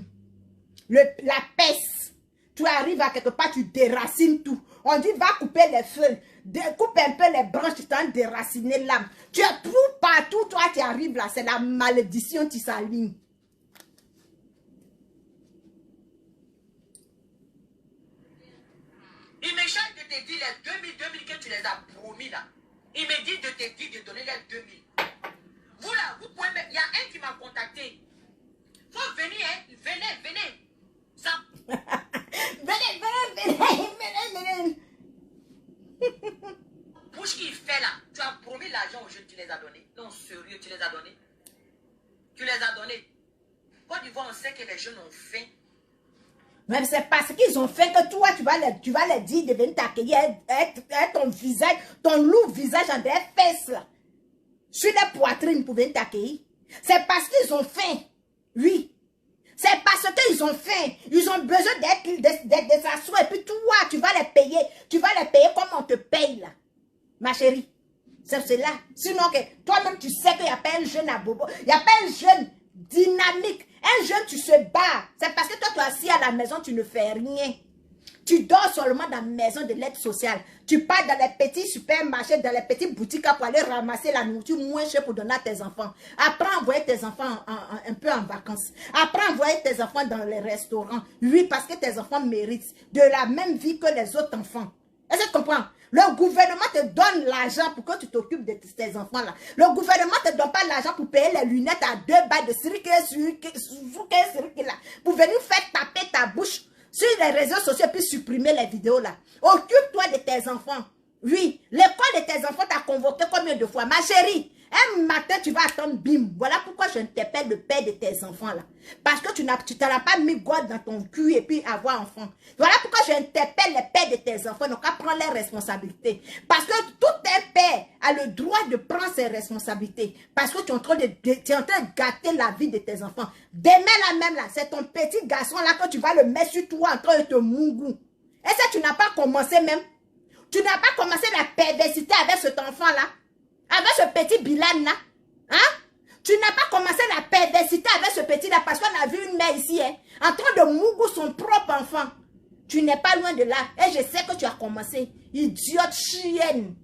La peste. Tu arrives à quelque part, tu déracines tout. On dit, va couper les feuilles. Découpe un peu les branches, tu t'en déraciner l'âme. Tu as tout partout, toi tu arrives là, c'est la malédiction qui s'aligne. Il me charge de te dire les 2000 que tu les as promis là. Il me dit de te dire de donner les 2000. Vous là, vous pouvez il y a un qui m'a contacté. Faut venir, hein, venez. Ça. venez. Bouche qu'il fait là, tu as promis l'argent aux jeunes, tu les as donnés. Non, sérieux, tu les as donnés. Tu les as donnés. Côte d'Ivoire, on sait que les jeunes ont faim. Mais c'est parce qu'ils ont faim que toi, tu vas les dire de venir t'accueillir avec ton visage, ton lourd visage en des fesses là. Sur les poitrines pour venir t'accueillir. C'est parce qu'ils ont faim. Oui. C'est parce qu'ils ont faim. Ils ont besoin d'être s'asseoir. Et puis toi, tu vas les payer. Tu vas les payer comme on te paye là. Ma chérie. C'est cela. Sinon, toi-même, tu sais qu'il n'y a pas un jeune à Bobo. Il n'y a pas un jeune dynamique. Un jeune, tu se bats. C'est parce que toi, tu es assis à la maison, tu ne fais rien. Tu dors seulement dans la maison de l'aide sociale. Tu pars dans les petits supermarchés, dans les petites boutiques pour aller ramasser la nourriture moins chère pour donner à tes enfants. Apprends à envoyer tes enfants un peu en vacances. Apprends à envoyer tes enfants dans les restaurants. Oui, parce que tes enfants méritent de la même vie que les autres enfants. Est-ce que tu comprends? Le gouvernement te donne l'argent pour que tu t'occupes de tes enfants-là. Le gouvernement ne te donne pas l'argent pour payer les lunettes à 2 balles de là. Pour venir faire taper ta bouche sur les réseaux sociaux puis supprimer les vidéos là. Occupe-toi de tes enfants. Oui, l'école de tes enfants t'a convoqué combien de fois? Ma chérie, un matin tu vas attendre bim. Voilà pourquoi je ne t'appelle le père de tes enfants là. Parce que tu t'en as pas mis God dans ton cul et puis avoir enfant. Voilà pourquoi je ne t'appelle le père de tes enfants. Donc à prendre les responsabilités. Parce que tout un père a le droit de prendre ses responsabilités. Parce que tu es en train de gâter la vie de tes enfants. Demain là même là, c'est ton petit garçon là que tu vas le mettre sur toi en train de te mougou. Est-ce que tu n'as pas commencé même? Tu n'as pas commencé la perversité avec cet enfant-là? Avec ce petit Bilal-là? Hein? Tu n'as pas commencé la perversité avec ce petit-là parce qu'on a vu une mère ici, hein, en train de mougou son propre enfant. Tu n'es pas loin de là. Et je sais que tu as commencé. Idiote chienne.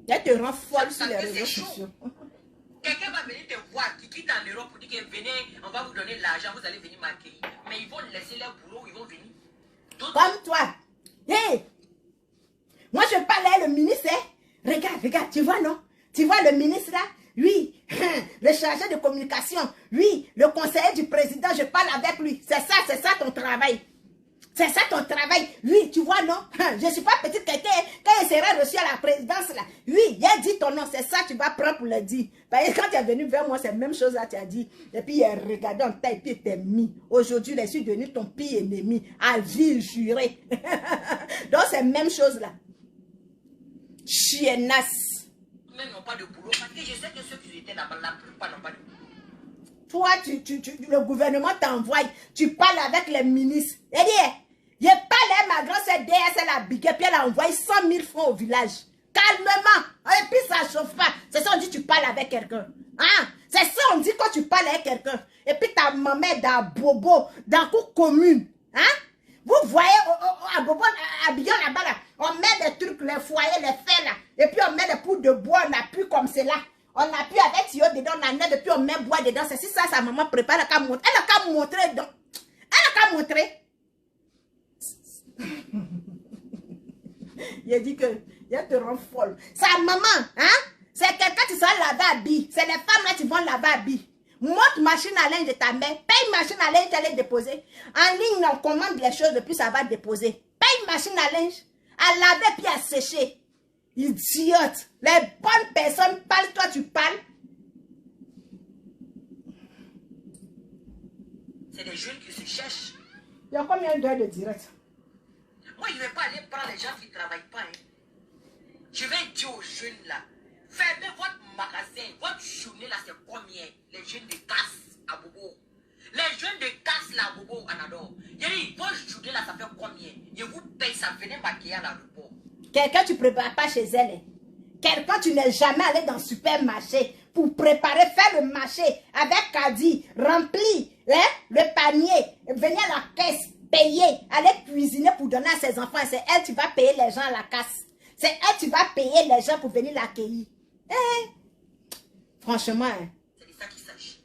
Elle te rend folle sur les réseaux sociaux. Quelqu'un va venir te voir, qui quitte en Europe pour dire que venez, on va vous donner l'argent, vous allez venir m'accueillir. Mais ils vont laisser leur boulot, ils vont venir. Comme toi. Hey! Moi, je parle à le ministre, hein? Regarde, tu vois, non? Tu vois le ministre là? Oui, le chargé de communication. Oui, le conseiller du président, je parle avec lui. C'est ça ton travail. C'est ça ton travail. Oui, tu vois, non? Je ne suis pas petite quelqu'un. Quand il sera reçu à la présidence, là, oui, il a dit ton nom. C'est ça, tu vas prendre pour le dire. Parce que quand tu es venu vers moi, c'est la même chose là, tu as dit. Et puis, il a regardé en tête, et puis il t'a mis. Aujourd'hui, je suis devenu ton pire ennemi. À vie jurée. Donc, c'est la même chose là. Chiennasse. Même n'ont pas de boulot. Parce que je sais que ceux qui étaient là-bas, la plupart n'ont pas de boulot. Toi, le gouvernement t'envoie. Tu parles avec les ministres. Et dit, je parle à ma grande sœur DS, elle a bigué, puis elle a envoyé 100 000 francs au village. Calmement. Et puis ça chauffe pas. C'est ça, on dit tu parles avec quelqu'un. Hein? C'est ça, on dit quand tu parles avec quelqu'un. Et puis ta maman est dans Bobo, dans cour commune. Hein? Vous voyez, à Bobo, à Billon là-bas, là, on met des trucs, les foyers, les fers là. Et puis on met des poudres de bois, on appuie comme cela. On appuie avec tuyau dedans, on enlève, et puis on met bois dedans. C'est si ça, sa maman prépare, elle a qu'à montrer. Elle a qu'à montrer donc. Elle a qu'à montrer. Il a dit que, il te rend folle. Sa maman, hein? C'est quelqu'un qui sera laver à billes. C'est les femmes là qui vont laver à billes. Monte machine à linge de ta mère. Paye machine à linge, tu allais déposer. En ligne, on commande les choses, puis ça va déposer. Paye machine à linge, à laver puis à sécher. Idiote. Les bonnes personnes parlent, toi tu parles. C'est des jeunes qui se cherchent. Il y a combien d'heures de direct? Moi, je ne vais pas aller prendre les gens qui ne travaillent pas. Hein. Je vais dire aux jeunes là, fermez votre magasin, votre journée là, c'est combien? Les jeunes de casse à Bobo. Les jeunes de casse là à Bobo, Anador. Je dis, votre journée là, ça fait combien? Je vous paye, ça venez maquiller à l'aéroport. Quelqu'un, tu ne prépares pas chez elle. Quelqu'un, tu n'es jamais allé dans le supermarché pour préparer, faire le marché avec caddie, remplir hein, le panier, venir à la caisse, payer, aller cuisiner pour donner à ses enfants. C'est elle qui va payer les gens à la casse. C'est elle qui va payer les gens pour venir l'accueillir. Eh, franchement. Hein. C'est de ça qu'il s'agit.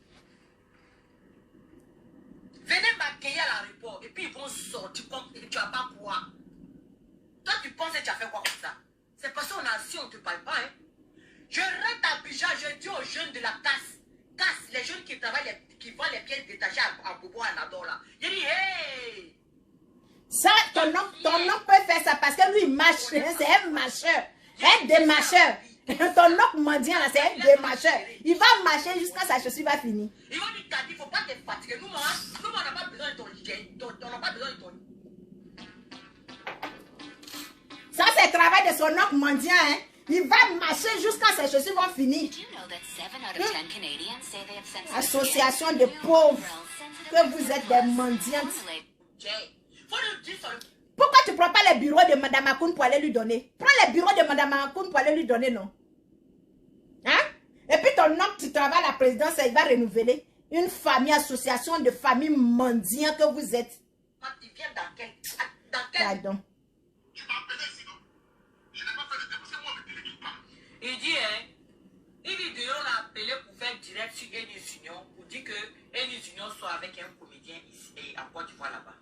Venez m'accueillir à l'aéroport et puis ils vont sortir comme tu n'as pas quoi. Toi, tu penses que tu as fait quoi comme ça? C'est parce qu'on a assis, on ne te parle pas. Hein? Je rentre à Abidjan, je dis aux jeunes de la casse, les jeunes qui travaillent, qui vendent les pièces détachées à Bobo, à Nador là. Je dis, hey! Ça, ton oncle peut faire ça parce que lui, il marche. C'est un marcheur. Un démarcheur. Ton oncle mendiant là, c'est un démarcheur. Il va marcher jusqu'à sa chaussure va finir. Il va dire, il ne faut pas te fatiguer. Nous, on n'a pas besoin de ton. On n'a pas besoin de ton. Ça, c'est le travail de son oncle mendiant. Hein? Il va marcher jusqu'à ses chaussures vont finir. Association de pauvres. Que vous êtes des mendiantes. Pourquoi tu ne prends pas les bureaux de Mme Akoun pour aller lui donner? Prends les bureaux de Mme Akoun pour aller lui donner, non? Hein? Et puis ton oncle, tu travailles à la présidence, il va renouveler une famille, association de familles mendiantes que vous êtes. viens dans quel... Pardon. Tu m'as appelé sinon. Je n'ai pas fait de parce que moi, je ne téléguide pas. Il dit, hein, une vidéo l'a appelé pour faire direct sur Enis Union pour dire que Enis Union soit avec un comédien ici et à quoi tu vois là-bas.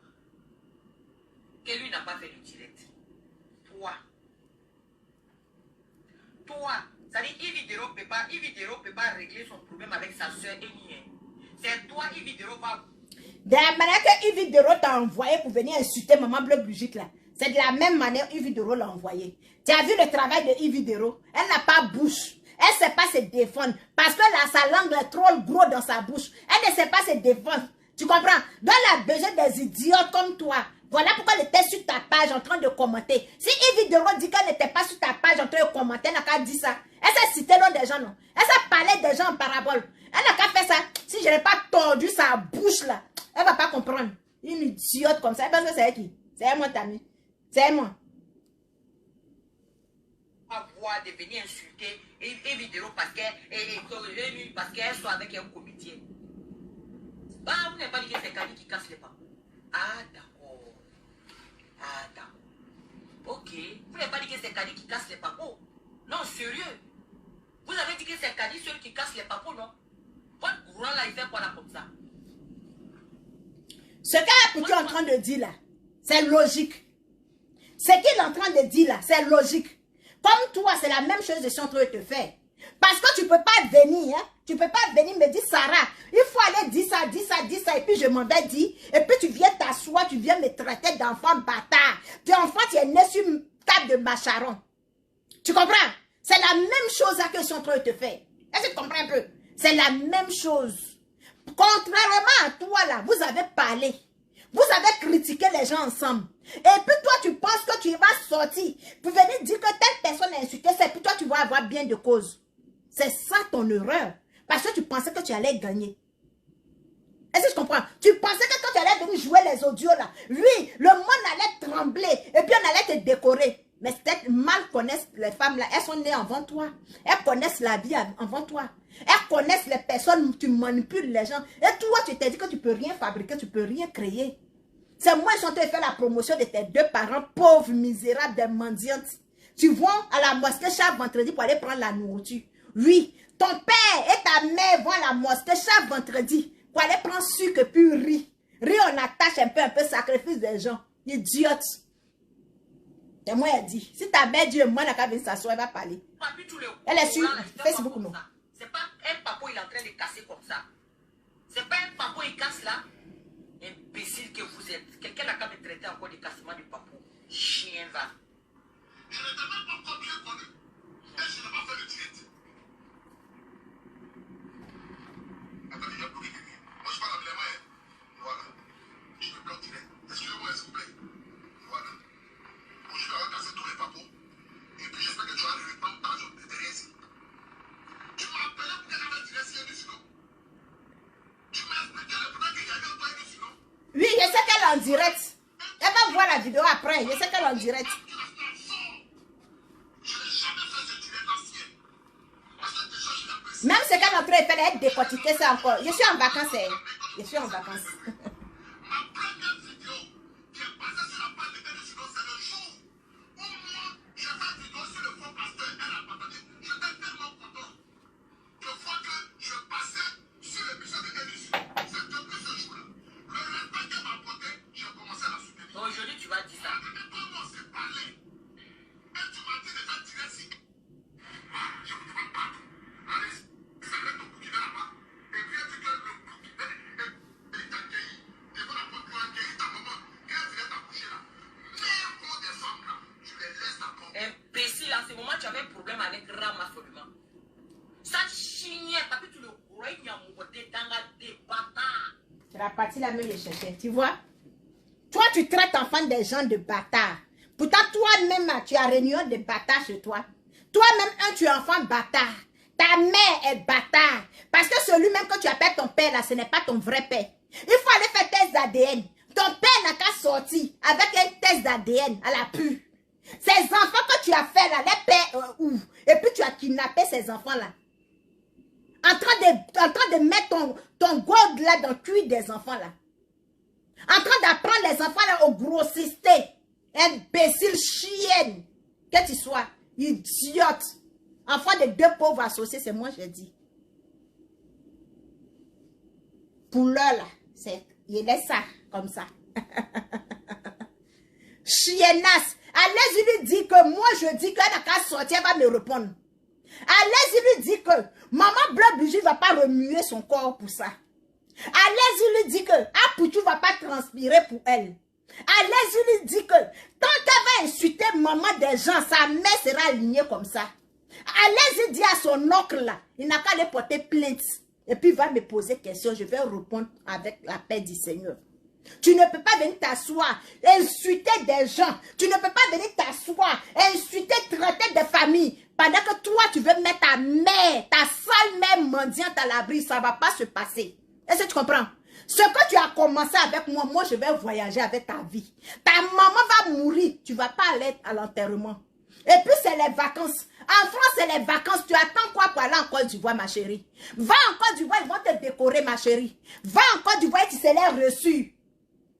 Que lui n'a pas fait le direct. Toi, c'est-à-dire Ividero peut pas régler son problème avec sa soeur Eni. C'est toi, Ividero va... De la manière que Ividero t'a envoyé pour venir insulter Maman Bleu Brigitte là, c'est de la même manière Ividero l'a envoyé. Tu as vu le travail de Ividero? Elle n'a pas bouche. Elle ne sait pas se défendre. Parce que là, sa langue est trop gros dans sa bouche. Elle ne sait pas se défendre. Tu comprends? Donc elle a besoin des idiotes comme toi. Voilà pourquoi elle était sur ta page en train de commenter. Si Ividero dit qu'elle n'était pas sur ta page en train de commenter, elle n'a qu'à dire ça. Elle s'est cité l'un des gens, non? Elle s'est parlé des gens en parabole. Elle n'a qu'à faire ça. Si je n'ai pas tordu sa bouche là, elle ne va pas comprendre. Une idiote comme ça. Elle pense que c'est qui? C'est elle, mon ami. C'est moi. Avoir de venir insulter Ividero parce qu'elle soit avec un comédien. Bah, vous n'avez pas dit que c'est Kadi qui casse les pas. Ah, d'accord. Ah, d'accord. Ok. Vous n'avez pas dit que c'est Kadi qui casse les papos. Non, sérieux. Vous avez dit que c'est Kadi seul qui casse les papos, non? Votre courant là, il fait quoi là comme ça? Ce qu'elle est en train de dire là, c'est logique. Ce qu'il est en train de dire là, c'est logique. Comme toi, c'est la même chose que je suis en train de te faire. Parce que tu ne peux pas venir, hein? Tu ne peux pas venir me dire, Sarah, il faut aller dire ça, et puis je m'en vais dire, et puis tu viens t'asseoir, tu viens me traiter d'enfant bâtard. Puis enfant, tu es né sur une table de macharon. Tu comprends? C'est la même chose que je suis en train de te faire. Est-ce que tu comprends un peu? C'est la même chose. Contrairement à toi là, vous avez parlé. Vous avez critiqué les gens ensemble. Et puis toi, tu penses que tu vas sortir pour venir dire que telle personne est insultée, c'est puis toi, tu vas avoir bien de cause. C'est ça ton erreur. Parce que tu pensais que tu allais gagner. Est-ce que je comprends? Tu pensais que quand tu allais venir jouer les audios là, oui, le monde allait trembler et puis on allait te décorer. Mais peut-être mal connaissent les femmes là. Elles sont nées avant toi. Elles connaissent la vie avant toi. Elles connaissent les personnes où tu manipules les gens. Et toi, tu t'es dit que tu ne peux rien fabriquer, tu ne peux rien créer. C'est moi qui suis en train de faire la promotion de tes deux parents pauvres, misérables, des mendiantes. Tu vas à la mosquée chaque vendredi pour aller prendre la nourriture. Oui, ton père et ta mère vont à la mosquée chaque vendredi pour aller prendre sucre et puis riz. Riz, on attache un peu sacrifice des gens. Idiote. Et moi, elle dit, si ta mère dit, moi, elle n'a qu'à venir s'asseoir, elle va parler. Elle est sur Facebook, non? C'est pas un papo, il est en train de casser comme ça. C'est pas un papo, il casse là. Imbécile que vous êtes. Quelqu'un n'a qu'à me traiter encore de cassement de papo. Chien va. Je ne t'ai même pas encore bien connu. Et je n'ai pas fait le direct. Attendez, il y a plus quelqu'un. Moi, je parle avec les mains. Voilà. Je me bloque direct. Excusez-moi, s'il vous plaît. Voilà. Moi, je vais recasser tous les papos. Et puis, j'espère que tu vas le reprendre par jour de derrière ici. Tu m'as appelé pour que j'avais tiré sur une sinon. Tu m'as expliqué le problème qu'il y avait en toi et sinon. Oui, je sais qu'elle est en direct. Elle va voir la vidéo après. Je sais qu'elle est en direct. Même ce qu'elle est en train de faire, elle décortiquer ça encore. Je suis en vacances. Je suis en vacances. Ma première vidéo qui est passée sur la page de Denis Sinon, c'est le jour où moi, j'ai fait une vidéo sur le faux pasteur. Elle a partagé. J'étais tellement content de voir que je passais sur l'émission de Denis Sinon. C'est depuis ce jour-là. Le respect qu'elle m'a apporté, j'ai commencé à la soutenir. Aujourd'hui, tu vas dire ça. Et comment on s'est parlé? Et tu m'as dit de faire tirer si. Je ne demande pas. Allez, ça va être ton bouquin là-bas. Et puis, tu que le bouquin est accueilli. Et voilà, pour toi, accueillir ta maman. Quand elle vient t'accoucher là, même pour des femmes là, je les laisse t'apprendre. Imbécile, en ce moment, tu avais un problème avec Rama seulement. Ça chignait, parce que tu le croyais, il y a mon côté dans la débâtard. C'est la partie là même je cherchais. Tu vois? Toi, tu traites enfant des gens de bâtards. Pourtant, toi-même, tu as réunion de bâtards chez toi. Toi-même, tu es enfant bâtard. Ta mère est bâtard. Parce que celui même que tu appelles ton père, là, ce n'est pas ton vrai père. Il faut aller faire test d'ADN. Ton père n'a qu'à sortir avec un test d'ADN à la pu. Ces enfants que tu as fait là, les pères où? Et puis tu as kidnappé ces enfants-là. En train de mettre ton gourde là dans le cul des enfants là. En train d'apprendre les enfants là, au grossisté. Imbécile, chienne. Que tu sois. Idiote. Enfant de deux pauvres associés, c'est moi, j'ai dit. Pour l'heure, là, il laisse ça, comme ça. Chiennasse. Allez-y lui dire que moi, je dis qu'elle n'a qu'à sortir, elle va me répondre. Allez-y lui dire que maman Bleu-Brigitte ne va pas remuer son corps pour ça. Allez-y lui dire que Apoutou ne va pas transpirer pour elle. Allez-y lui dire que tant qu'elle va insulter maman des gens, sa mère sera alignée comme ça. Allez-y dire à son oncle là, il n'a qu'à aller porter plainte. Et puis il va me poser question, je vais répondre avec la paix du Seigneur. Tu ne peux pas venir t'asseoir, insulter des gens. Tu ne peux pas venir t'asseoir, insulter, traiter des familles. Pendant que toi, tu veux mettre ta mère, ta sale mère mendiante à l'abri, ça ne va pas se passer. Est-ce que tu comprends? Ce que tu as commencé avec moi, moi je vais voyager avec ta vie. Ta maman va mourir, tu ne vas pas aller à l'enterrement. Et puis c'est les vacances. En France, c'est les vacances. Tu attends quoi pour aller en Côte d'Ivoire, ma chérie? Va en Côte d'Ivoire, ils vont te décorer, ma chérie. Va en Côte d'Ivoire et tu seras reçu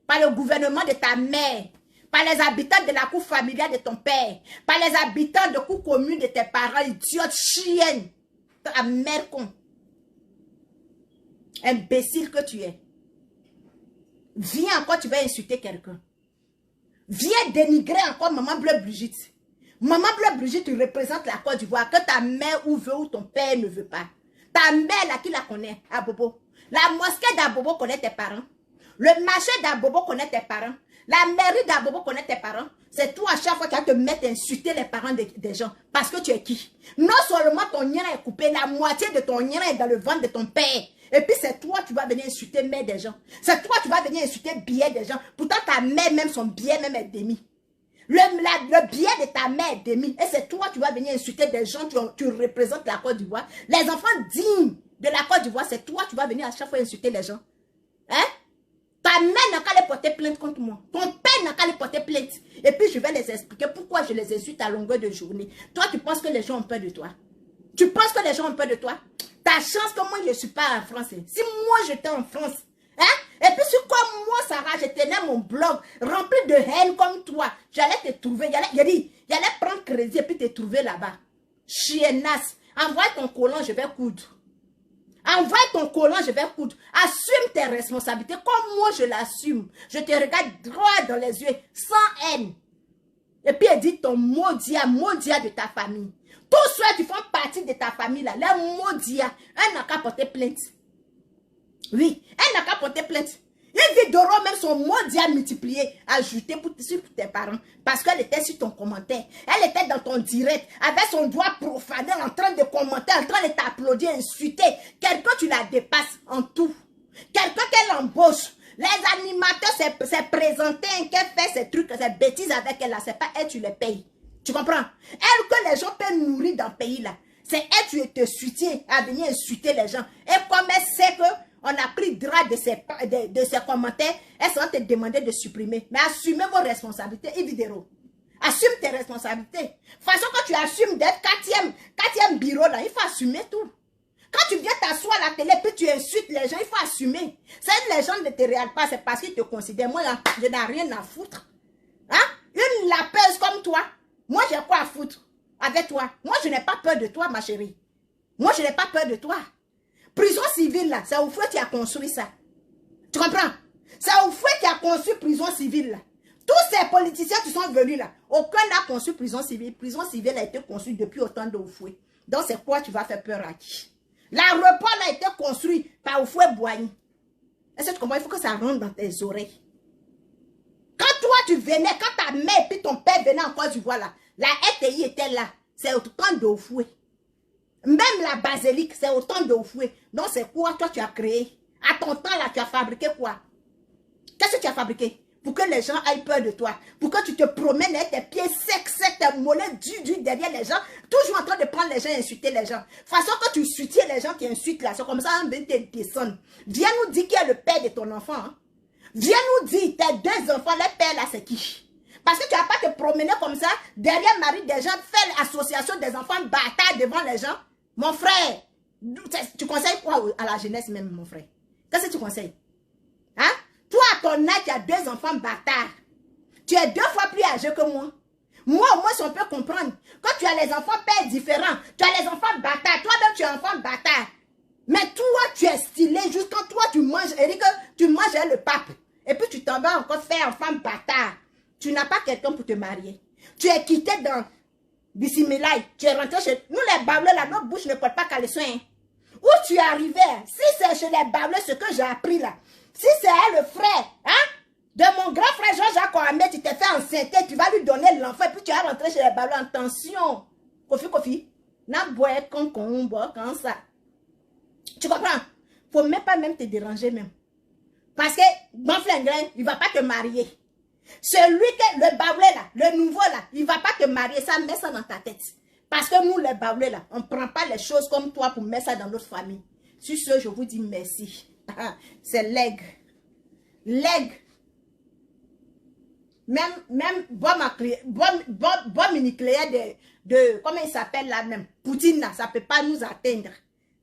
par le gouvernement de ta mère, par les habitants de la cour familiale de ton père, par les habitants de cour commune de tes parents, idiote, chienne, ta mère con. Imbécile que tu es. Viens encore, tu vas insulter quelqu'un. Viens dénigrer encore maman Bleu-Brigitte. Maman Bleu-Brigitte, tu représentes la Côte d'Ivoire que ta mère ou veut ou ton père ne veut pas. Ta mère là qui la connaît, Abobo. La mosquée d'Abobo connaît tes parents. Le marché d'Abobo connaît tes parents. La mairie d'Abobo connaît tes parents. C'est toi à chaque fois qui vas te mettre à insulter les parents des gens. Parce que tu es qui? Non seulement ton nien est coupé, la moitié de ton nien est dans le ventre de ton père. Et puis c'est toi qui vas venir insulter mère des gens. C'est toi qui vas venir insulter billet des gens. Pourtant ta mère même, son billet même est demi. Le billet de ta mère est demi. Et c'est toi qui vas venir insulter des gens. Tu représentes la Côte d'Ivoire. Les enfants dignes de la Côte d'Ivoire, c'est toi qui vas venir à chaque fois insulter les gens. Hein? Ta mère n'a qu'à les porter plainte contre moi. Ton père n'a qu'à les porter plainte. Et puis je vais les expliquer pourquoi je les insulte à longueur de journée. Toi, tu penses que les gens ont peur de toi? Tu penses que les gens ont peur de toi? Ta chance que moi, je ne suis pas en France. Si moi, j'étais en France, hein? Et puis si comme moi, Sarah, je tenais mon blog rempli de haine comme toi, j'allais te trouver. J'allais prendre crédit et puis te trouver là-bas. Chiennasse. Envoie ton collant, je vais coudre. Envoie ton collant, je vais coudre. Assume tes responsabilités comme moi je l'assume. Je te regarde droit dans les yeux, sans haine. Et puis elle dit ton maudit de ta famille. Tous ceux qui font partie de ta famille là, les maudits, elle n'a qu'à porter plainte. Oui, elle n'a qu'à porter plainte. Une vidéo même son maudit multiplié, ajouté sur tes parents. Parce qu'elle était sur ton commentaire. Elle était dans ton direct, avec son doigt profané, en train de commenter, en train de t'applaudir, insulter. Quelqu'un, tu la dépasses en tout. Quelqu'un qu'elle embauche. Les animateurs s'est présenté, qu'elle fait ces trucs, ces bêtises avec elle là. C'est pas elle, tu les payes. Tu comprends? Elle que les gens peuvent nourrir dans le pays là. C'est elle, tu te soutiens à venir insulter les gens. Et comme elle sait que on a pris droit de ses commentaires, elle va te demander de supprimer. Mais assumez vos responsabilités, Ividero. Assume tes responsabilités. De toute façon, quand tu assumes d'être quatrième bureau, là, il faut assumer tout. Quand tu viens t'asseoir à la télé, puis tu insultes les gens, il faut assumer. Si les gens ne te regardent pas, c'est parce qu'ils te considèrent. Moi, là, je n'ai rien à foutre. Hein? Une lapeuse comme toi, moi, j'ai quoi à foutre avec toi? Moi, je n'ai pas peur de toi, ma chérie. Moi, je n'ai pas peur de toi. Prison civile, là, c'est au feu qui a construit ça. Tu comprends? C'est au feu qui a construit prison civile, là. Tous ces politiciens qui sont venus, là, aucun n'a construit prison civile. Prison civile a été construite depuis autant de Oufoué. Donc, c'est quoi tu vas faire peur à qui? L'aéroport a été construit par Oufoué Boigny. Est-ce que tu comprends? Il faut que ça rentre dans tes oreilles. Quand toi, tu venais, quand ta mère et ton père venaient en Côte d'Ivoire, là, la RTI était là. C'est autant de Oufoué. Même la basilique, c'est autant de fouet. Donc, c'est quoi toi tu as créé? À ton temps, là, tu as fabriqué quoi? Qu'est-ce que tu as fabriqué? Pour que les gens aient peur de toi. Pour que tu te promènes avec tes pieds secs, tes mollets durs derrière les gens. Toujours en train de prendre les gens et insulter les gens. De toute façon, quand tu soutiens les gens qui insultent là, c'est comme ça, on vient te descendre. Viens nous dire qui est le père de ton enfant. Hein? Viens nous dire, tes deux enfants, le père là, c'est qui? Parce que tu n'as pas te promener comme ça, derrière Marie des gens, faire l'association des enfants bâtards devant les gens. Mon frère, tu conseilles quoi à la jeunesse même, mon frère? Qu'est-ce que tu conseilles? Hein? Toi, à ton âge, tu as 2 enfants bâtards. Tu es 2 fois plus âgé que moi. Moi, au moins, on peut comprendre. Quand tu as les enfants pères différents, tu as les enfants bâtards. Toi-même, tu es enfant bâtard. Mais toi, tu es stylé. Juste quand toi, tu manges, Eric, tu manges le pape. Et puis, tu t'en vas encore faire enfant bâtard. Tu n'as pas quelqu'un pour te marier. Tu es quitté dans Bissimilai. Tu es rentré chez... Nous, les bableux, là, notre bouche ne porte pas caleçon. Hein. Où tu es arrivé? Si c'est chez les bableux, ce que j'ai appris là. Si c'est le frère, hein? De mon grand frère Jean-Jacques Mohamed, tu t'es fait enceinte, tu vas lui donner l'enfant, et puis tu vas rentrer chez les bableux. Attention. Kofi. N'a boire quand ça. Tu comprends? Faut même pas te déranger même. Parce que, bon flingrin, il va pas te marier. Celui que, le bablé là, le nouveau là, il va pas te marier. Ça, mets ça dans ta tête. Parce que nous, les bablés là, on prend pas les choses comme toi pour mettre ça dans notre famille. Sur ce, je vous dis merci. C'est l'aigle. L'aigle. Même bombe nucléaire de comment il s'appelle là même, Poutine là, ça peut pas nous atteindre.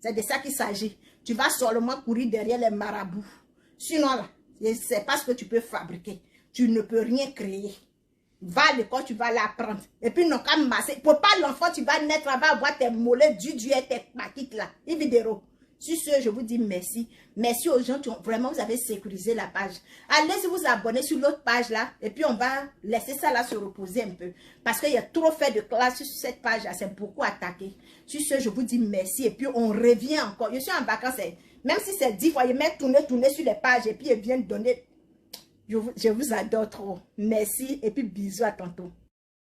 C'est de ça qu'il s'agit. Tu vas seulement courir derrière les marabouts. Sinon là, c'est pas ce que tu peux fabriquer. Tu ne peux rien créer. Va à l'école, tu vas l'apprendre. Et puis non, comme masser. Pour pas l'enfant, tu vas naître, va avoir tes mollets, du et tes paquites là. Et vidéo. Sur ce, je vous dis merci. Merci aux gens qui ont vraiment, vous avez sécurisé la page. Allez vous abonner sur l'autre page là. Et puis on va laisser ça là se reposer un peu. Parce qu'il y a trop fait de classe sur cette page là. C'est beaucoup attaqué. Sur ce, je vous dis merci. Et puis on revient encore. Je suis en vacances. Même si c'est 10 fois, je mets tourner sur les pages. Et puis je viens de donner. Je vous adore trop. Merci. Et puis bisous à tantôt.